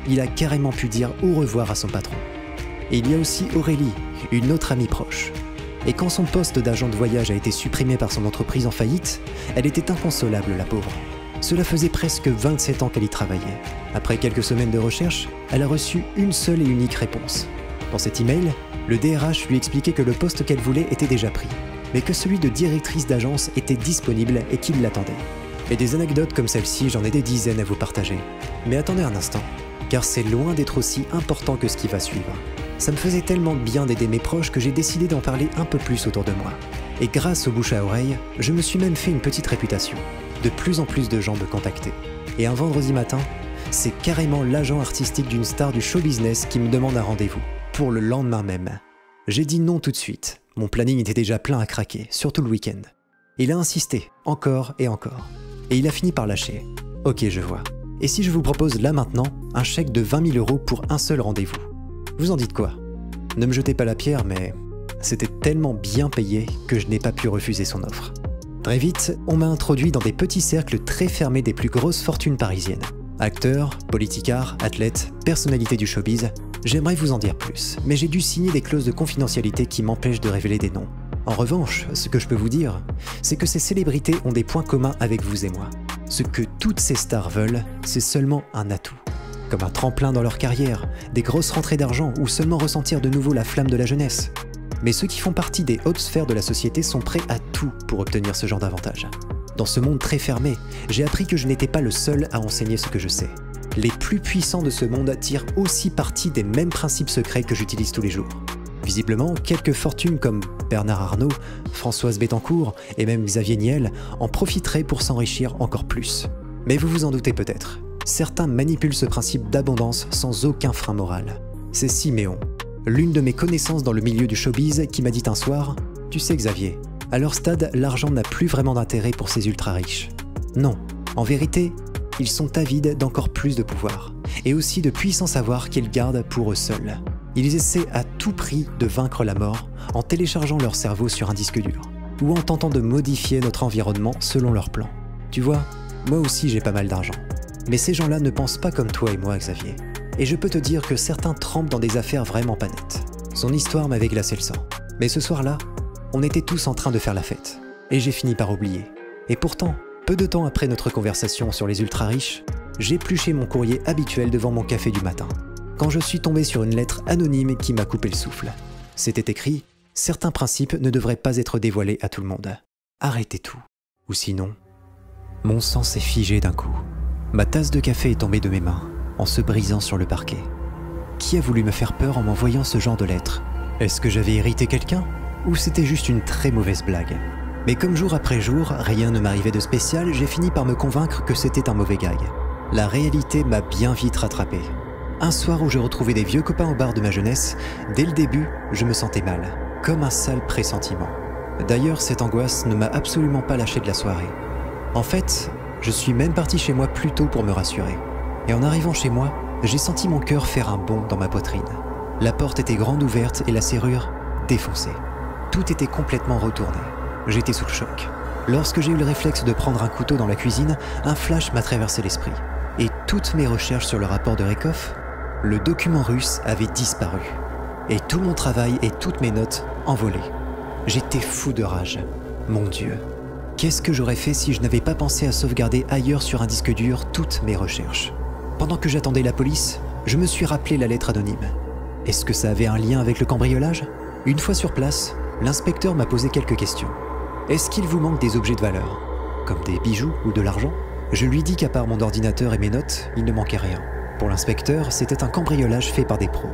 il a carrément pu dire au revoir à son patron. Et il y a aussi Aurélie, une autre amie proche. Et quand son poste d'agent de voyage a été supprimé par son entreprise en faillite, elle était inconsolable, la pauvre. Cela faisait presque 27 ans qu'elle y travaillait. Après quelques semaines de recherche, elle a reçu une seule et unique réponse. Dans cet email, le DRH lui expliquait que le poste qu'elle voulait était déjà pris, mais que celui de directrice d'agence était disponible et qu'il l'attendait. Et des anecdotes comme celle-ci, j'en ai des dizaines à vous partager. Mais attendez un instant, car c'est loin d'être aussi important que ce qui va suivre. Ça me faisait tellement de bien d'aider mes proches que j'ai décidé d'en parler un peu plus autour de moi. Et grâce au bouche à oreille, je me suis même fait une petite réputation. de plus en plus de gens me contactaient. Et un vendredi matin, c'est carrément l'agent artistique d'une star du show business qui me demande un rendez-vous, pour le lendemain même. J'ai dit non tout de suite, mon planning était déjà plein à craquer, surtout le week-end. Il a insisté, encore et encore. Et il a fini par lâcher. Ok, je vois. Et si je vous propose là maintenant, un chèque de 20 000 € pour un seul rendez-vous? Vous en dites quoi? Ne me jetez pas la pierre, mais c'était tellement bien payé que je n'ai pas pu refuser son offre. Très vite, on m'a introduit dans des petits cercles très fermés des plus grosses fortunes parisiennes. Acteurs, politicards, athlètes, personnalités du showbiz, j'aimerais vous en dire plus, mais j'ai dû signer des clauses de confidentialité qui m'empêchent de révéler des noms. En revanche, ce que je peux vous dire, c'est que ces célébrités ont des points communs avec vous et moi. Ce que toutes ces stars veulent, c'est seulement un atout. Comme un tremplin dans leur carrière, des grosses rentrées d'argent ou seulement ressentir de nouveau la flamme de la jeunesse. Mais ceux qui font partie des hautes sphères de la société sont prêts à tout pour obtenir ce genre d'avantages. Dans ce monde très fermé, j'ai appris que je n'étais pas le seul à enseigner ce que je sais. Les plus puissants de ce monde tirent aussi parti des mêmes principes secrets que j'utilise tous les jours. Visiblement, quelques fortunes comme Bernard Arnault, Françoise Bettencourt et même Xavier Niel en profiteraient pour s'enrichir encore plus. Mais vous vous en doutez peut-être, certains manipulent ce principe d'abondance sans aucun frein moral. C'est Siméon, l'une de mes connaissances dans le milieu du showbiz, qui m'a dit un soir « Tu sais Xavier, à leur stade, l'argent n'a plus vraiment d'intérêt pour ces ultra-riches. Non, en vérité, ils sont avides d'encore plus de pouvoir, et aussi de puissants savoirs qu'ils gardent pour eux seuls. Ils essaient à tout prix de vaincre la mort en téléchargeant leur cerveau sur un disque dur, ou en tentant de modifier notre environnement selon leur plan. Tu vois, moi aussi j'ai pas mal d'argent. Mais ces gens-là ne pensent pas comme toi et moi, Xavier. Et je peux te dire que certains trempent dans des affaires vraiment pas nettes. Son histoire m'avait glacé le sang. Mais ce soir-là, on était tous en train de faire la fête. Et j'ai fini par oublier. Et pourtant, peu de temps après notre conversation sur les ultra-riches, j'épluchais mon courrier habituel devant mon café du matin, quand je suis tombé sur une lettre anonyme qui m'a coupé le souffle. C'était écrit « Certains principes ne devraient pas être dévoilés à tout le monde. Arrêtez tout. Ou sinon... » Mon sang s'est figé d'un coup. Ma tasse de café est tombée de mes mains, en se brisant sur le parquet. Qui a voulu me faire peur en m'envoyant ce genre de lettre? Est-ce que j'avais irrité quelqu'un? Ou c'était juste une très mauvaise blague? Mais comme jour après jour, rien ne m'arrivait de spécial, j'ai fini par me convaincre que c'était un mauvais gag. La réalité m'a bien vite rattrapé. Un soir où je retrouvais des vieux copains au bar de ma jeunesse, dès le début, je me sentais mal, comme un sale pressentiment. D'ailleurs, cette angoisse ne m'a absolument pas lâché de la soirée. En fait, je suis même parti chez moi plus tôt pour me rassurer. Et en arrivant chez moi, j'ai senti mon cœur faire un bond dans ma poitrine. La porte était grande ouverte et la serrure défoncée. Tout était complètement retourné. J'étais sous le choc. Lorsque j'ai eu le réflexe de prendre un couteau dans la cuisine, un flash m'a traversé l'esprit. Et toutes mes recherches sur le rapport de Raikov, le document russe avait disparu. Et tout mon travail et toutes mes notes envolées. J'étais fou de rage. Mon Dieu. Qu'est-ce que j'aurais fait si je n'avais pas pensé à sauvegarder ailleurs sur un disque dur toutes mes recherches? Pendant que j'attendais la police, je me suis rappelé la lettre anonyme. Est-ce que ça avait un lien avec le cambriolage? Une fois sur place, l'inspecteur m'a posé quelques questions. Est-ce qu'il vous manque des objets de valeur, comme des bijoux ou de l'argent? Je lui dis qu'à part mon ordinateur et mes notes, il ne manquait rien. Pour l'inspecteur, c'était un cambriolage fait par des pros,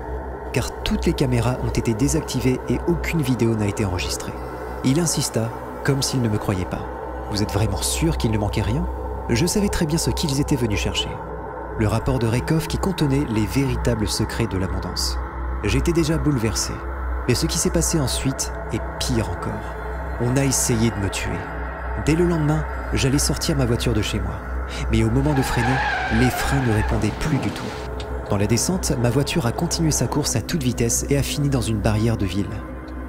car toutes les caméras ont été désactivées et aucune vidéo n'a été enregistrée. Il insista, comme s'il ne me croyait pas. Vous êtes vraiment sûr qu'il ne manquait rien? Je savais très bien ce qu'ils étaient venus chercher. Le rapport de Raikov qui contenait les véritables secrets de l'abondance. J'étais déjà bouleversé. Mais ce qui s'est passé ensuite est pire encore. On a essayé de me tuer. Dès le lendemain, j'allais sortir ma voiture de chez moi. Mais au moment de freiner, les freins ne répondaient plus du tout. Dans la descente, ma voiture a continué sa course à toute vitesse et a fini dans une barrière de ville.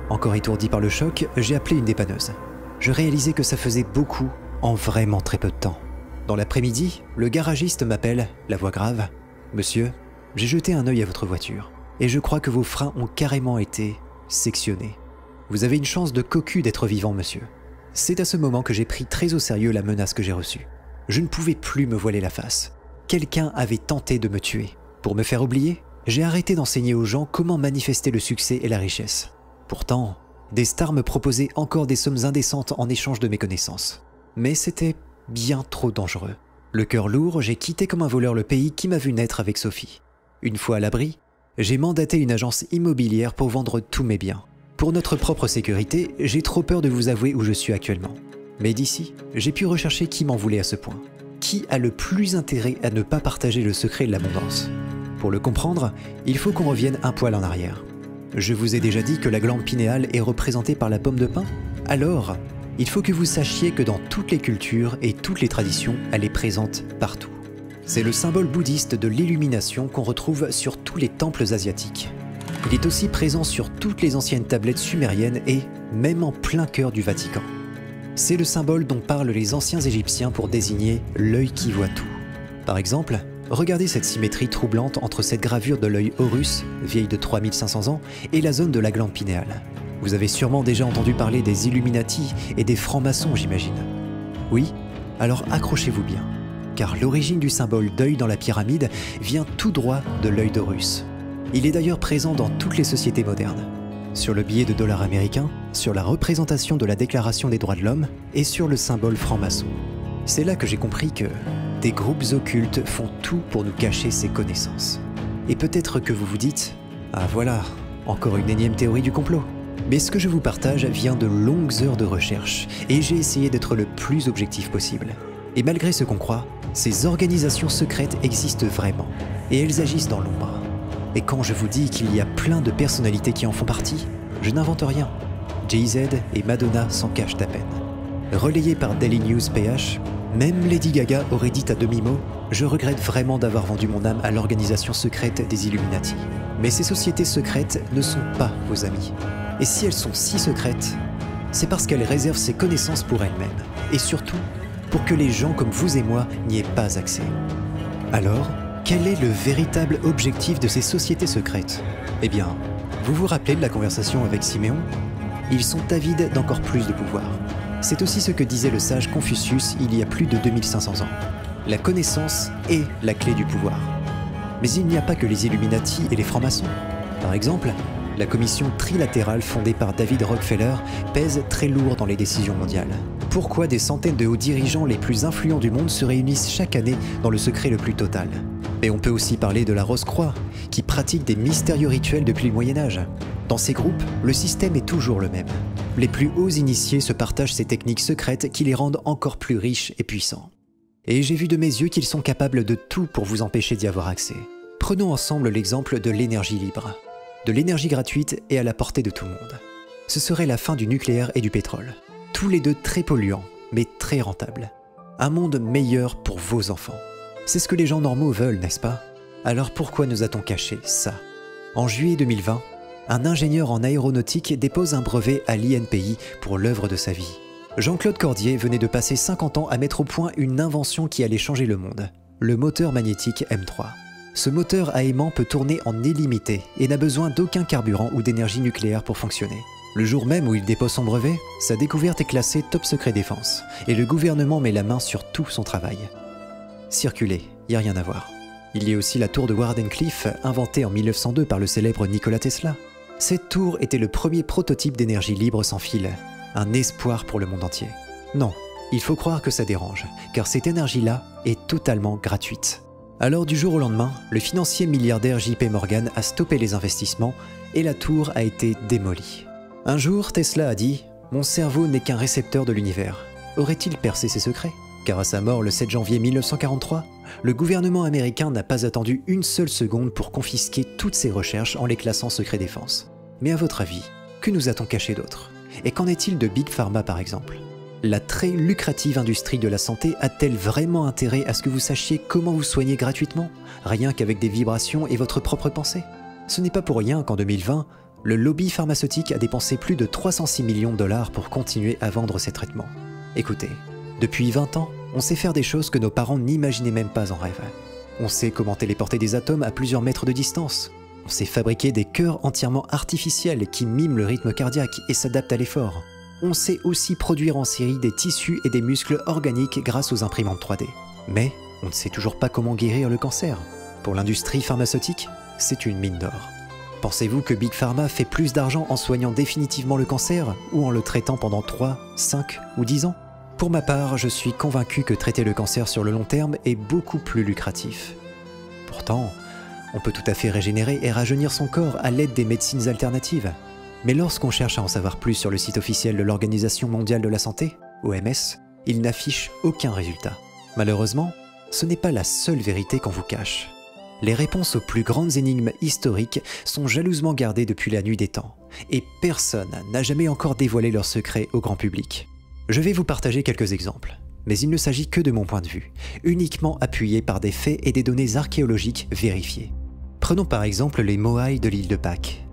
Encore étourdi par le choc, j'ai appelé une dépanneuse. Je réalisais que ça faisait beaucoup en vraiment très peu de temps. Dans l'après-midi, le garagiste m'appelle, la voix grave. « Monsieur, j'ai jeté un œil à votre voiture et je crois que vos freins ont carrément été sectionnés. Vous avez une chance de cocu d'être vivant, monsieur. » C'est à ce moment que j'ai pris très au sérieux la menace que j'ai reçue. Je ne pouvais plus me voiler la face. Quelqu'un avait tenté de me tuer. Pour me faire oublier, j'ai arrêté d'enseigner aux gens comment manifester le succès et la richesse. Pourtant, des stars me proposaient encore des sommes indécentes en échange de mes connaissances. Mais c'était bien trop dangereux. Le cœur lourd, j'ai quitté comme un voleur le pays qui m'a vu naître avec Sophie. Une fois à l'abri, j'ai mandaté une agence immobilière pour vendre tous mes biens. Pour notre propre sécurité, j'ai trop peur de vous avouer où je suis actuellement. Mais d'ici, j'ai pu rechercher qui m'en voulait à ce point. Qui a le plus intérêt à ne pas partager le secret de l'abondance? Pour le comprendre, il faut qu'on revienne un poil en arrière. Je vous ai déjà dit que la glande pinéale est représentée par la pomme de pin? Alors, il faut que vous sachiez que dans toutes les cultures et toutes les traditions, elle est présente partout. C'est le symbole bouddhiste de l'illumination qu'on retrouve sur tous les temples asiatiques. Il est aussi présent sur toutes les anciennes tablettes sumériennes et même en plein cœur du Vatican. C'est le symbole dont parlent les anciens Égyptiens pour désigner l'œil qui voit tout. Par exemple, regardez cette symétrie troublante entre cette gravure de l'œil Horus, vieille de 3500 ans, et la zone de la glande pinéale. Vous avez sûrement déjà entendu parler des Illuminati et des francs-maçons, j'imagine. Oui? Alors accrochez-vous bien, car l'origine du symbole d'œil dans la pyramide vient tout droit de l'œil d'Horus. Il est d'ailleurs présent dans toutes les sociétés modernes. Sur le billet de dollar américain, sur la représentation de la Déclaration des droits de l'homme et sur le symbole franc-maçon. C'est là que j'ai compris que des groupes occultes font tout pour nous cacher ces connaissances. Et peut-être que vous vous dites « Ah voilà, encore une énième théorie du complot ». Mais ce que je vous partage vient de longues heures de recherche et j'ai essayé d'être le plus objectif possible. Et malgré ce qu'on croit, ces organisations secrètes existent vraiment et elles agissent dans l'ombre. Et quand je vous dis qu'il y a plein de personnalités qui en font partie, je n'invente rien. Jay-Z et Madonna s'en cachent à peine. Relayé par Daily News PH, même Lady Gaga aurait dit à demi-mot « Je regrette vraiment d'avoir vendu mon âme à l'organisation secrète des Illuminati. » Mais ces sociétés secrètes ne sont pas vos amis. Et si elles sont si secrètes, c'est parce qu'elles réservent ces connaissances pour elles-mêmes. Et surtout, pour que les gens comme vous et moi n'y aient pas accès. Alors, quel est le véritable objectif de ces sociétés secrètes? Eh bien, vous vous rappelez de la conversation avec Siméon? Ils sont avides d'encore plus de pouvoir. C'est aussi ce que disait le sage Confucius il y a plus de 2500 ans. La connaissance est la clé du pouvoir. Mais il n'y a pas que les Illuminati et les francs-maçons. Par exemple, la commission trilatérale fondée par David Rockefeller pèse très lourd dans les décisions mondiales. Pourquoi des centaines de hauts dirigeants les plus influents du monde se réunissent chaque année dans le secret le plus total? Et on peut aussi parler de la Rose-Croix, qui pratique des mystérieux rituels depuis le Moyen-Âge. Dans ces groupes, le système est toujours le même. Les plus hauts initiés se partagent ces techniques secrètes qui les rendent encore plus riches et puissants. Et j'ai vu de mes yeux qu'ils sont capables de tout pour vous empêcher d'y avoir accès. Prenons ensemble l'exemple de l'énergie libre. De l'énergie gratuite et à la portée de tout le monde. Ce serait la fin du nucléaire et du pétrole. Tous les deux très polluants, mais très rentables. Un monde meilleur pour vos enfants. C'est ce que les gens normaux veulent, n'est-ce pas? Alors pourquoi nous a-t-on caché ça? En juillet 2020, un ingénieur en aéronautique dépose un brevet à l'INPI pour l'œuvre de sa vie. Jean-Claude Cordier venait de passer 50 ans à mettre au point une invention qui allait changer le monde, le moteur magnétique M3. Ce moteur à aimant peut tourner en illimité et n'a besoin d'aucun carburant ou d'énergie nucléaire pour fonctionner. Le jour même où il dépose son brevet, sa découverte est classée top secret défense et le gouvernement met la main sur tout son travail. Circuler, y a rien à voir. Il y a aussi la tour de Wardenclyffe, inventée en 1902 par le célèbre Nikola Tesla. Cette tour était le premier prototype d'énergie libre sans fil, un espoir pour le monde entier. Non, il faut croire que ça dérange, car cette énergie-là est totalement gratuite. Alors du jour au lendemain, le financier milliardaire JP Morgan a stoppé les investissements et la tour a été démolie. Un jour, Tesla a dit « Mon cerveau n'est qu'un récepteur de l'univers. » Aurait-il percé ses secrets? Car à sa mort le 7 janvier 1943, le gouvernement américain n'a pas attendu une seule seconde pour confisquer toutes ses recherches en les classant secret défense. Mais à votre avis, que nous a-t-on caché d'autre? Et qu'en est-il de Big Pharma par exemple? La très lucrative industrie de la santé a-t-elle vraiment intérêt à ce que vous sachiez comment vous soigner gratuitement, rien qu'avec des vibrations et votre propre pensée? Ce n'est pas pour rien qu'en 2020, le lobby pharmaceutique a dépensé plus de 306 millions de dollars pour continuer à vendre ces traitements. Écoutez, depuis 20 ans, on sait faire des choses que nos parents n'imaginaient même pas en rêve. On sait comment téléporter des atomes à plusieurs mètres de distance. On sait fabriquer des cœurs entièrement artificiels qui miment le rythme cardiaque et s'adaptent à l'effort. On sait aussi produire en série des tissus et des muscles organiques grâce aux imprimantes 3D. Mais on ne sait toujours pas comment guérir le cancer. Pour l'industrie pharmaceutique, c'est une mine d'or. Pensez-vous que Big Pharma fait plus d'argent en soignant définitivement le cancer ou en le traitant pendant 3, 5 ou 10 ans? Pour ma part, je suis convaincu que traiter le cancer sur le long terme est beaucoup plus lucratif. Pourtant, on peut tout à fait régénérer et rajeunir son corps à l'aide des médecines alternatives. Mais lorsqu'on cherche à en savoir plus sur le site officiel de l'Organisation mondiale de la santé, OMS, il n'affiche aucun résultat. Malheureusement, ce n'est pas la seule vérité qu'on vous cache. Les réponses aux plus grandes énigmes historiques sont jalousement gardées depuis la nuit des temps, et personne n'a jamais encore dévoilé leurs secrets au grand public. Je vais vous partager quelques exemples, mais il ne s'agit que de mon point de vue, uniquement appuyé par des faits et des données archéologiques vérifiées. Prenons par exemple les Moai de l'île de Pâques.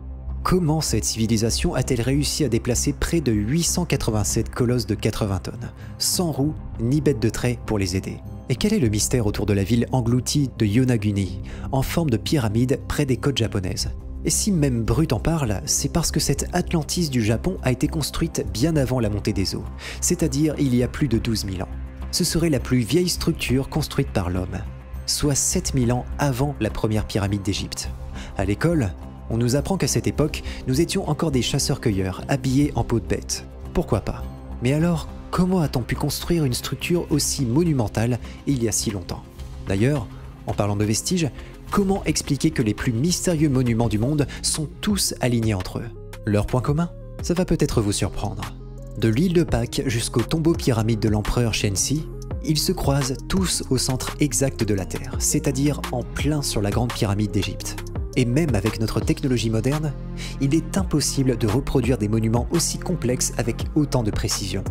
Comment cette civilisation a-t-elle réussi à déplacer près de 887 colosses de 80 tonnes, sans roues ni bêtes de trait pour les aider? Et quel est le mystère autour de la ville engloutie de Yonaguni, en forme de pyramide près des côtes japonaises? Et si même Brut en parle, c'est parce que cette Atlantis du Japon a été construite bien avant la montée des eaux, c'est-à-dire il y a plus de 12 000 ans. Ce serait la plus vieille structure construite par l'homme, soit 7 000 ans avant la première pyramide d'Égypte. À l'école, on nous apprend qu'à cette époque, nous étions encore des chasseurs-cueilleurs, habillés en peau de bête. Pourquoi pas? Mais alors, comment a-t-on pu construire une structure aussi monumentale il y a si longtemps? D'ailleurs, en parlant de vestiges, comment expliquer que les plus mystérieux monuments du monde sont tous alignés entre eux? Leur point commun? Ça va peut-être vous surprendre. De l'île de Pâques jusqu'au tombeau pyramide de l'empereur Shensi, ils se croisent tous au centre exact de la Terre, c'est-à-dire en plein sur la grande pyramide d'Égypte. Et même avec notre technologie moderne, il est impossible de reproduire des monuments aussi complexes avec autant de précision.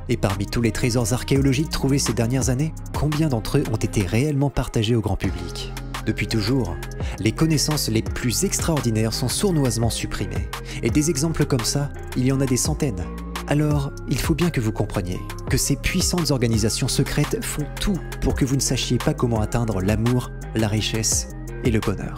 Et parmi tous les trésors archéologiques trouvés ces dernières années, combien d'entre eux ont été réellement partagés au grand public? Depuis toujours, les connaissances les plus extraordinaires sont sournoisement supprimées. Et des exemples comme ça, il y en a des centaines. Alors, il faut bien que vous compreniez que ces puissantes organisations secrètes font tout pour que vous ne sachiez pas comment atteindre l'amour, la richesse et le bonheur.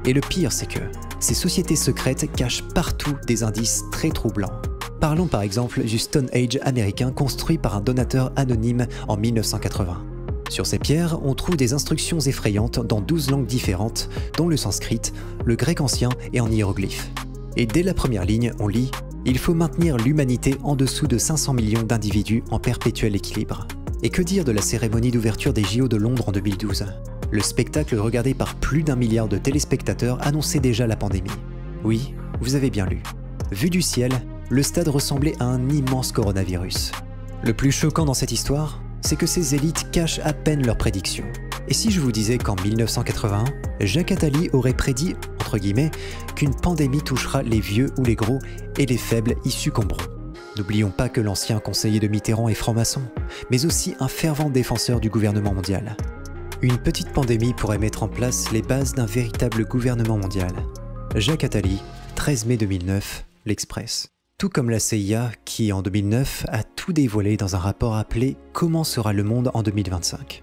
Et le pire, c'est que ces sociétés secrètes cachent partout des indices très troublants. Parlons par exemple du Stone Age américain construit par un donateur anonyme en 1980. Sur ces pierres, on trouve des instructions effrayantes dans 12 langues différentes, dont le sanskrit, le grec ancien et en hiéroglyphes. Et dès la première ligne, on lit « Il faut maintenir l'humanité en dessous de 500 millions d'individus en perpétuel équilibre ». Et que dire de la cérémonie d'ouverture des JO de Londres en 2012 ? Le spectacle regardé par plus d'1 milliard de téléspectateurs annonçait déjà la pandémie. Oui, vous avez bien lu. Vu du ciel, le stade ressemblait à un immense coronavirus. Le plus choquant dans cette histoire, c'est que ces élites cachent à peine leurs prédictions. Et si je vous disais qu'en 1981, Jacques Attali aurait prédit, entre guillemets, qu'une pandémie touchera les vieux ou les gros et les faibles y succomberont? N'oublions pas que l'ancien conseiller de Mitterrand est franc-maçon, mais aussi un fervent défenseur du gouvernement mondial. Une petite pandémie pourrait mettre en place les bases d'un véritable gouvernement mondial. Jacques Attali, 13 mai 2009, l'Express. Tout comme la CIA qui, en 2009, a tout dévoilé dans un rapport appelé « Comment sera le monde en 2025 ».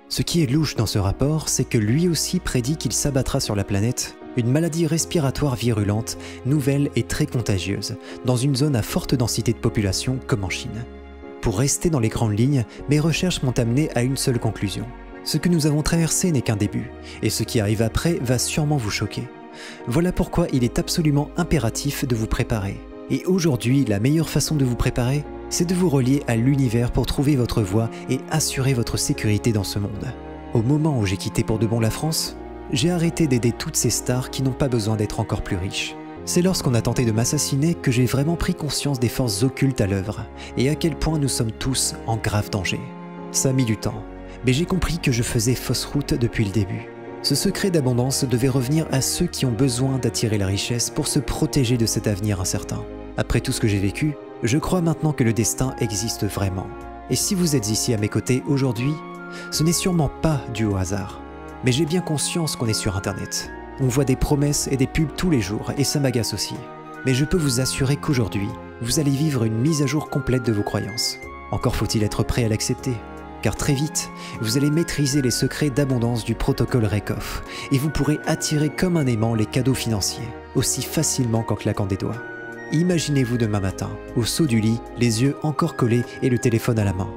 Ce qui est louche dans ce rapport, c'est que lui aussi prédit qu'il s'abattra sur la planète une maladie respiratoire virulente, nouvelle et très contagieuse, dans une zone à forte densité de population comme en Chine. Pour rester dans les grandes lignes, mes recherches m'ont amené à une seule conclusion. Ce que nous avons traversé n'est qu'un début, et ce qui arrive après va sûrement vous choquer. Voilà pourquoi il est absolument impératif de vous préparer. Et aujourd'hui, la meilleure façon de vous préparer, c'est de vous relier à l'univers pour trouver votre voie et assurer votre sécurité dans ce monde. Au moment où j'ai quitté pour de bon la France, j'ai arrêté d'aider toutes ces stars qui n'ont pas besoin d'être encore plus riches. C'est lorsqu'on a tenté de m'assassiner que j'ai vraiment pris conscience des forces occultes à l'œuvre et à quel point nous sommes tous en grave danger. Ça a mis du temps, mais j'ai compris que je faisais fausse route depuis le début. Ce secret d'abondance devait revenir à ceux qui ont besoin d'attirer la richesse pour se protéger de cet avenir incertain. Après tout ce que j'ai vécu, je crois maintenant que le destin existe vraiment. Et si vous êtes ici à mes côtés aujourd'hui, ce n'est sûrement pas dû au hasard. Mais j'ai bien conscience qu'on est sur Internet. On voit des promesses et des pubs tous les jours, et ça m'agace aussi. Mais je peux vous assurer qu'aujourd'hui, vous allez vivre une mise à jour complète de vos croyances. Encore faut-il être prêt à l'accepter. Car très vite, vous allez maîtriser les secrets d'abondance du protocole Rakoff, et vous pourrez attirer comme un aimant les cadeaux financiers, aussi facilement qu'en claquant des doigts. Imaginez-vous demain matin, au saut du lit, les yeux encore collés et le téléphone à la main.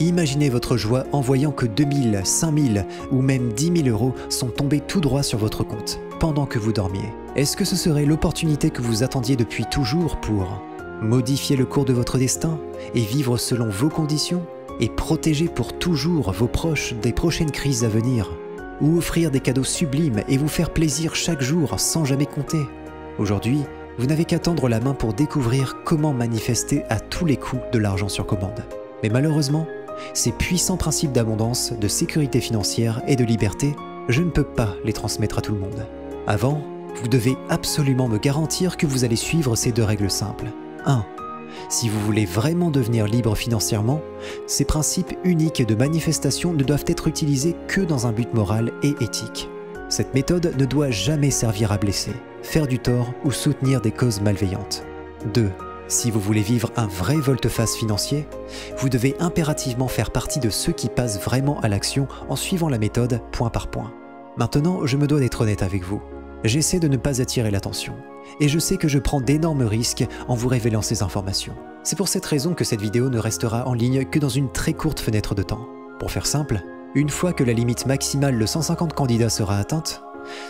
Imaginez votre joie en voyant que 2000, 5000 ou même 10 000 euros sont tombés tout droit sur votre compte, pendant que vous dormiez. Est-ce que ce serait l'opportunité que vous attendiez depuis toujours pour modifier le cours de votre destin et vivre selon vos conditions et protéger pour toujours vos proches des prochaines crises à venir? Ou offrir des cadeaux sublimes et vous faire plaisir chaque jour sans jamais compter? Aujourd'hui, vous n'avez qu'à tendre la main pour découvrir comment manifester à tous les coups de l'argent sur commande. Mais malheureusement, ces puissants principes d'abondance, de sécurité financière et de liberté, je ne peux pas les transmettre à tout le monde. Avant, vous devez absolument me garantir que vous allez suivre ces 2 règles simples. 1. Si vous voulez vraiment devenir libre financièrement, ces principes uniques de manifestation ne doivent être utilisés que dans un but moral et éthique. Cette méthode ne doit jamais servir à blesser, faire du tort ou soutenir des causes malveillantes. 2. Si vous voulez vivre un vrai volte-face financier, vous devez impérativement faire partie de ceux qui passent vraiment à l'action en suivant la méthode point par point. Maintenant, je me dois d'être honnête avec vous. J'essaie de ne pas attirer l'attention, et je sais que je prends d'énormes risques en vous révélant ces informations. C'est pour cette raison que cette vidéo ne restera en ligne que dans une très courte fenêtre de temps. Pour faire simple, une fois que la limite maximale de 150 candidats sera atteinte,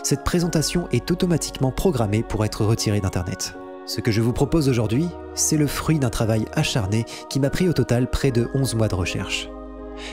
cette présentation est automatiquement programmée pour être retirée d'Internet. Ce que je vous propose aujourd'hui, c'est le fruit d'un travail acharné qui m'a pris au total près de 11 mois de recherche.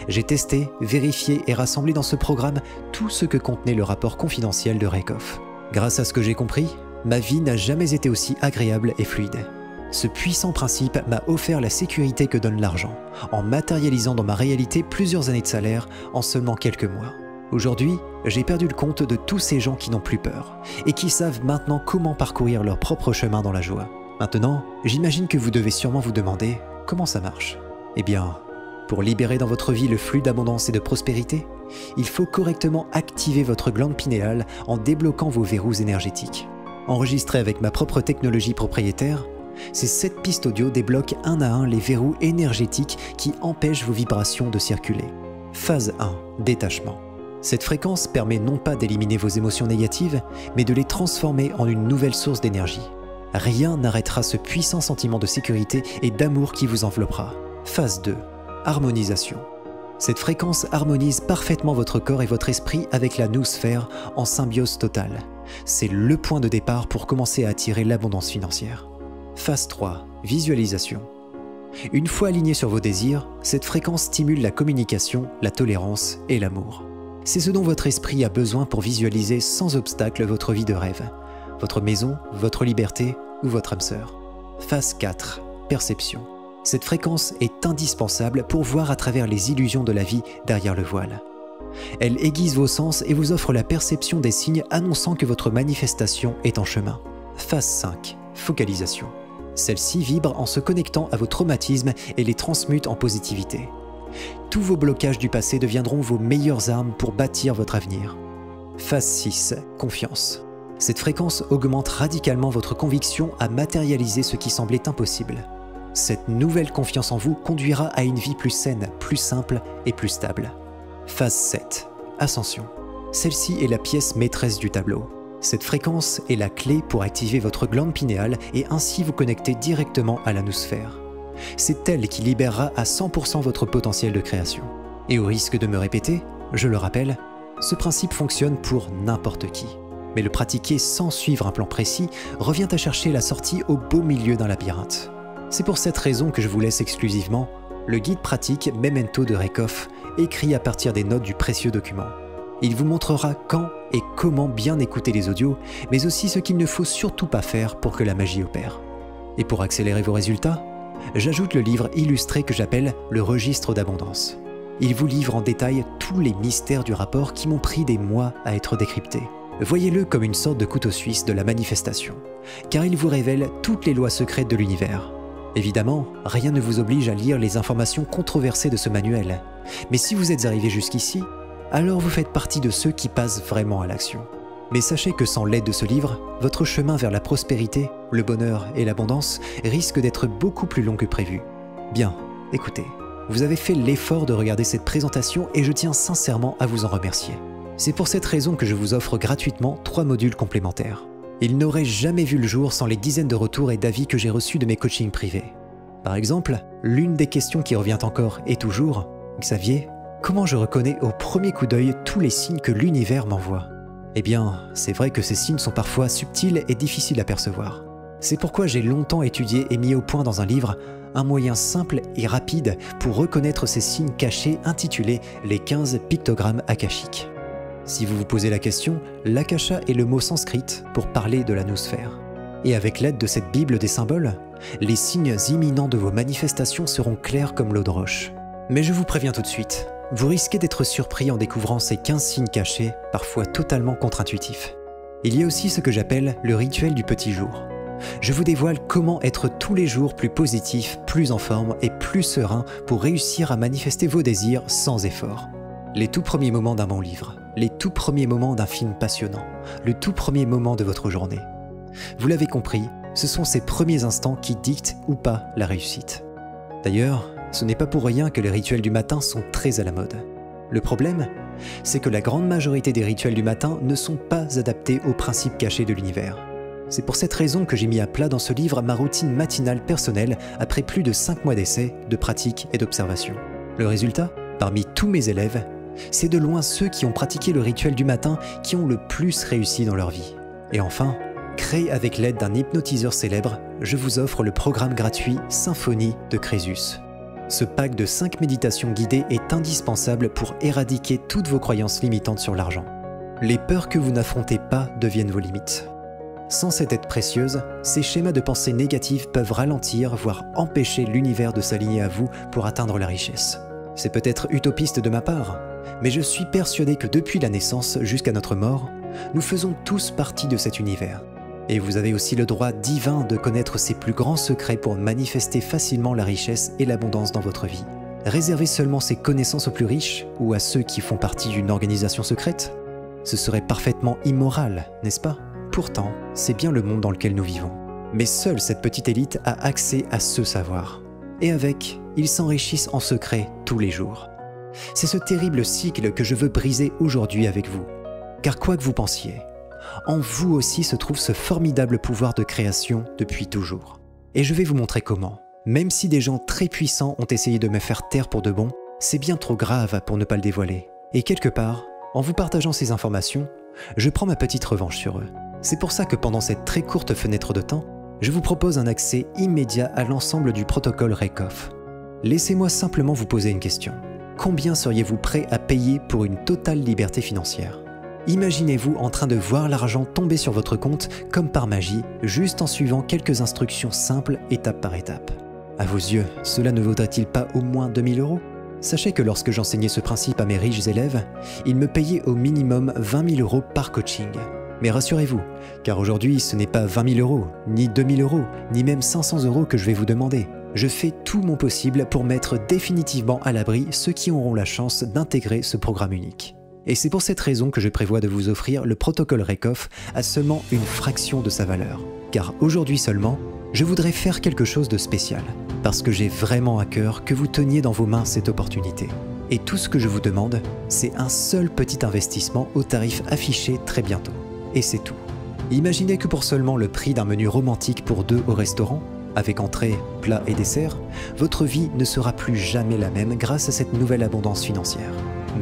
J'ai testé, vérifié et rassemblé dans ce programme tout ce que contenait le rapport confidentiel de Rakoff. Grâce à ce que j'ai compris, ma vie n'a jamais été aussi agréable et fluide. Ce puissant principe m'a offert la sécurité que donne l'argent, en matérialisant dans ma réalité plusieurs années de salaire en seulement quelques mois. Aujourd'hui, j'ai perdu le compte de tous ces gens qui n'ont plus peur et qui savent maintenant comment parcourir leur propre chemin dans la joie. Maintenant, j'imagine que vous devez sûrement vous demander comment ça marche. Eh bien, pour libérer dans votre vie le flux d'abondance et de prospérité, il faut correctement activer votre glande pinéale en débloquant vos verrous énergétiques. Enregistré avec ma propre technologie propriétaire, ces 7 pistes audio débloquent un à un les verrous énergétiques qui empêchent vos vibrations de circuler. Phase 1. Détachement. Cette fréquence permet non pas d'éliminer vos émotions négatives, mais de les transformer en une nouvelle source d'énergie. Rien n'arrêtera ce puissant sentiment de sécurité et d'amour qui vous enveloppera. Phase 2. Harmonisation. Cette fréquence harmonise parfaitement votre corps et votre esprit avec la noosphère en symbiose totale. C'est le point de départ pour commencer à attirer l'abondance financière. Phase 3. Visualisation. Une fois aligné sur vos désirs, cette fréquence stimule la communication, la tolérance et l'amour. C'est ce dont votre esprit a besoin pour visualiser sans obstacle votre vie de rêve, votre maison, votre liberté ou votre âme sœur. Phase 4. Perception. Cette fréquence est indispensable pour voir à travers les illusions de la vie derrière le voile. Elle aiguise vos sens et vous offre la perception des signes annonçant que votre manifestation est en chemin. Phase 5. Focalisation. Celle-ci vibre en se connectant à vos traumatismes et les transmute en positivité. Tous vos blocages du passé deviendront vos meilleures armes pour bâtir votre avenir. Phase 6. Confiance. Cette fréquence augmente radicalement votre conviction à matérialiser ce qui semblait impossible. Cette nouvelle confiance en vous conduira à une vie plus saine, plus simple et plus stable. Phase 7. Ascension. Celle-ci est la pièce maîtresse du tableau. Cette fréquence est la clé pour activer votre glande pinéale et ainsi vous connecter directement à la noosphère. C'est elle qui libérera à 100% votre potentiel de création. Et au risque de me répéter, je le rappelle, ce principe fonctionne pour n'importe qui. Mais le pratiquer sans suivre un plan précis revient à chercher la sortie au beau milieu d'un labyrinthe. C'est pour cette raison que je vous laisse exclusivement le guide pratique Memento de Rakoff, écrit à partir des notes du précieux document. Il vous montrera quand et comment bien écouter les audios, mais aussi ce qu'il ne faut surtout pas faire pour que la magie opère. Et pour accélérer vos résultats, j'ajoute le livre illustré que j'appelle le registre d'abondance. Il vous livre en détail tous les mystères du rapport qui m'ont pris des mois à être décryptés. Voyez-le comme une sorte de couteau suisse de la manifestation, car il vous révèle toutes les lois secrètes de l'univers. Évidemment, rien ne vous oblige à lire les informations controversées de ce manuel, mais si vous êtes arrivé jusqu'ici, alors vous faites partie de ceux qui passent vraiment à l'action. Mais sachez que sans l'aide de ce livre, votre chemin vers la prospérité, le bonheur et l'abondance risque d'être beaucoup plus long que prévu. Bien, écoutez, vous avez fait l'effort de regarder cette présentation et je tiens sincèrement à vous en remercier. C'est pour cette raison que je vous offre gratuitement 3 modules complémentaires. Ils n'auraient jamais vu le jour sans les dizaines de retours et d'avis que j'ai reçus de mes coachings privés. Par exemple, l'une des questions qui revient encore et toujours « Xavier, comment je reconnais au premier coup d'œil tous les signes que l'univers m'envoie ?» Eh bien, c'est vrai que ces signes sont parfois subtils et difficiles à percevoir. C'est pourquoi j'ai longtemps étudié et mis au point dans un livre un moyen simple et rapide pour reconnaître ces signes cachés intitulé « Les 15 pictogrammes akashiques ». Si vous vous posez la question, l'akasha est le mot sanskrit pour parler de la noosphère. Et avec l'aide de cette Bible des symboles, les signes imminents de vos manifestations seront clairs comme l'eau de roche. Mais je vous préviens tout de suite, vous risquez d'être surpris en découvrant ces 15 signes cachés, parfois totalement contre-intuitifs. Il y a aussi ce que j'appelle le rituel du petit jour. Je vous dévoile comment être tous les jours plus positif, plus en forme et plus serein pour réussir à manifester vos désirs sans effort. Les tout premiers moments d'un bon livre, les tout premiers moments d'un film passionnant, le tout premier moment de votre journée. Vous l'avez compris, ce sont ces premiers instants qui dictent ou pas la réussite. D'ailleurs, ce n'est pas pour rien que les rituels du matin sont très à la mode. Le problème, c'est que la grande majorité des rituels du matin ne sont pas adaptés aux principes cachés de l'univers. C'est pour cette raison que j'ai mis à plat dans ce livre ma routine matinale personnelle après plus de 5 mois d'essais, de pratique et d'observation. Le résultat, parmi tous mes élèves, c'est de loin ceux qui ont pratiqué le rituel du matin qui ont le plus réussi dans leur vie. Et enfin, créé avec l'aide d'un hypnotiseur célèbre, je vous offre le programme gratuit Symphonie de Crésus. Ce pack de 5 méditations guidées est indispensable pour éradiquer toutes vos croyances limitantes sur l'argent. Les peurs que vous n'affrontez pas deviennent vos limites. Sans cette aide précieuse, ces schémas de pensée négatives peuvent ralentir, voire empêcher l'univers de s'aligner à vous pour atteindre la richesse. C'est peut-être utopiste de ma part, mais je suis persuadé que depuis la naissance jusqu'à notre mort, nous faisons tous partie de cet univers. Et vous avez aussi le droit divin de connaître ses plus grands secrets pour manifester facilement la richesse et l'abondance dans votre vie. Réserver seulement ces connaissances aux plus riches ou à ceux qui font partie d'une organisation secrète? Ce serait parfaitement immoral, n'est-ce pas? Pourtant, c'est bien le monde dans lequel nous vivons. Mais seule cette petite élite a accès à ce savoir. Et avec, ils s'enrichissent en secret tous les jours. C'est ce terrible cycle que je veux briser aujourd'hui avec vous. Car quoi que vous pensiez, en vous aussi se trouve ce formidable pouvoir de création depuis toujours. Et je vais vous montrer comment. Même si des gens très puissants ont essayé de me faire taire pour de bon, c'est bien trop grave pour ne pas le dévoiler. Et quelque part, en vous partageant ces informations, je prends ma petite revanche sur eux. C'est pour ça que pendant cette très courte fenêtre de temps, je vous propose un accès immédiat à l'ensemble du protocole Rakoff. Laissez-moi simplement vous poser une question. Combien seriez-vous prêt à payer pour une totale liberté financière? Imaginez-vous en train de voir l'argent tomber sur votre compte comme par magie, juste en suivant quelques instructions simples étape par étape. À vos yeux, cela ne vaudrait-il pas au moins 2000 €? Sachez que lorsque j'enseignais ce principe à mes riches élèves, ils me payaient au minimum 20 000 € par coaching. Mais rassurez-vous, car aujourd'hui ce n'est pas 20 000 €, ni 2000 €, ni même 500 € que je vais vous demander. Je fais tout mon possible pour mettre définitivement à l'abri ceux qui auront la chance d'intégrer ce programme unique. Et c'est pour cette raison que je prévois de vous offrir le protocole Rakoff à seulement une fraction de sa valeur. Car aujourd'hui seulement, je voudrais faire quelque chose de spécial, parce que j'ai vraiment à cœur que vous teniez dans vos mains cette opportunité. Et tout ce que je vous demande, c'est un seul petit investissement au tarif affiché très bientôt. Et c'est tout. Imaginez que pour seulement le prix d'un menu romantique pour 2 au restaurant, avec entrée, plat et dessert, votre vie ne sera plus jamais la même grâce à cette nouvelle abondance financière.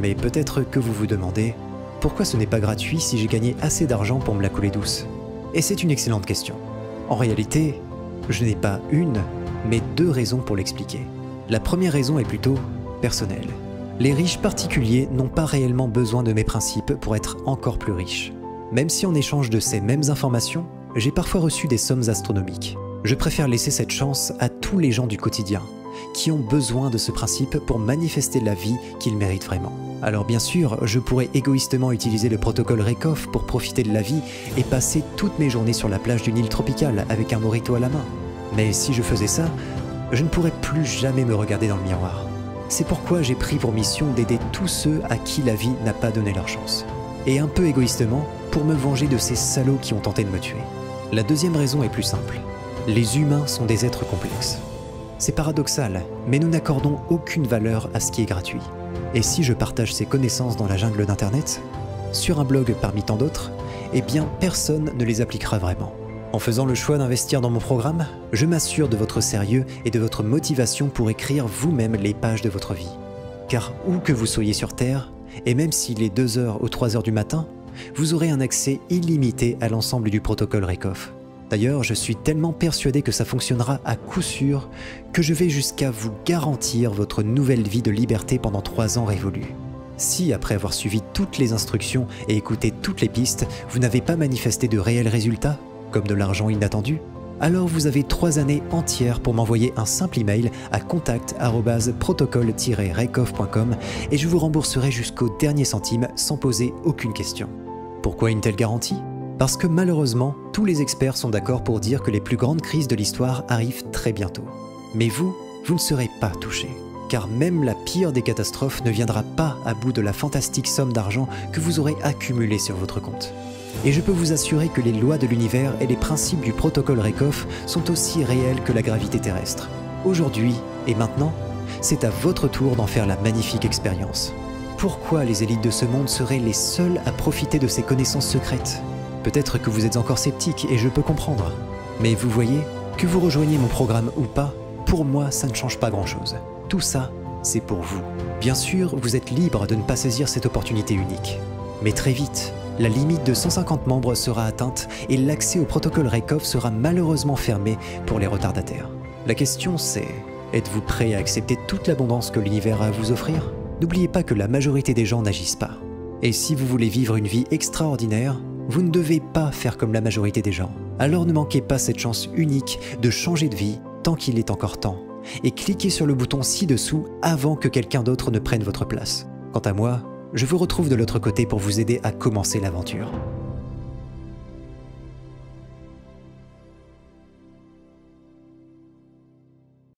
Mais peut-être que vous vous demandez, pourquoi ce n'est pas gratuit si j'ai gagné assez d'argent pour me la couler douce? Et c'est une excellente question. En réalité, je n'ai pas une, mais 2 raisons pour l'expliquer. La première raison est plutôt personnelle. Les riches particuliers n'ont pas réellement besoin de mes principes pour être encore plus riches. Même si en échange de ces mêmes informations, j'ai parfois reçu des sommes astronomiques. Je préfère laisser cette chance à tous les gens du quotidien, qui ont besoin de ce principe pour manifester la vie qu'ils méritent vraiment. Alors bien sûr, je pourrais égoïstement utiliser le protocole Rakoff pour profiter de la vie et passer toutes mes journées sur la plage d'une île tropicale avec un mojito à la main. Mais si je faisais ça, je ne pourrais plus jamais me regarder dans le miroir. C'est pourquoi j'ai pris pour mission d'aider tous ceux à qui la vie n'a pas donné leur chance. Et un peu égoïstement, pour me venger de ces salauds qui ont tenté de me tuer. La deuxième raison est plus simple. Les humains sont des êtres complexes. C'est paradoxal, mais nous n'accordons aucune valeur à ce qui est gratuit. Et si je partage ces connaissances dans la jungle d'Internet, sur un blog parmi tant d'autres, eh bien personne ne les appliquera vraiment. En faisant le choix d'investir dans mon programme, je m'assure de votre sérieux et de votre motivation pour écrire vous-même les pages de votre vie. Car où que vous soyez sur Terre, et même s'il est 2 h ou 3 h du matin, vous aurez un accès illimité à l'ensemble du protocole Rakoff. D'ailleurs, je suis tellement persuadé que ça fonctionnera à coup sûr que je vais jusqu'à vous garantir votre nouvelle vie de liberté pendant 3 ans révolus. Si, après avoir suivi toutes les instructions et écouté toutes les pistes, vous n'avez pas manifesté de réels résultats, comme de l'argent inattendu, alors vous avez 3 années entières pour m'envoyer un simple email à contact@protocol-rakeoff.com et je vous rembourserai jusqu'au dernier centime sans poser aucune question. Pourquoi une telle garantie ? Parce que malheureusement, tous les experts sont d'accord pour dire que les plus grandes crises de l'histoire arrivent très bientôt. Mais vous ne serez pas touché. Car même la pire des catastrophes ne viendra pas à bout de la fantastique somme d'argent que vous aurez accumulée sur votre compte. Et je peux vous assurer que les lois de l'univers et les principes du protocole Rakeoff sont aussi réels que la gravité terrestre. Aujourd'hui et maintenant, c'est à votre tour d'en faire la magnifique expérience. Pourquoi les élites de ce monde seraient les seules à profiter de ces connaissances secrètes ? Peut-être que vous êtes encore sceptique et je peux comprendre. Mais vous voyez, que vous rejoigniez mon programme ou pas, pour moi ça ne change pas grand-chose. Tout ça, c'est pour vous. Bien sûr, vous êtes libre de ne pas saisir cette opportunité unique. Mais très vite, la limite de 150 membres sera atteinte et l'accès au protocole Rakeoff sera malheureusement fermé pour les retardataires. La question c'est, êtes-vous prêt à accepter toute l'abondance que l'univers a à vous offrir ? N'oubliez pas que la majorité des gens n'agissent pas. Et si vous voulez vivre une vie extraordinaire, vous ne devez pas faire comme la majorité des gens. Alors ne manquez pas cette chance unique de changer de vie tant qu'il est encore temps. Et cliquez sur le bouton ci-dessous avant que quelqu'un d'autre ne prenne votre place. Quant à moi, je vous retrouve de l'autre côté pour vous aider à commencer l'aventure.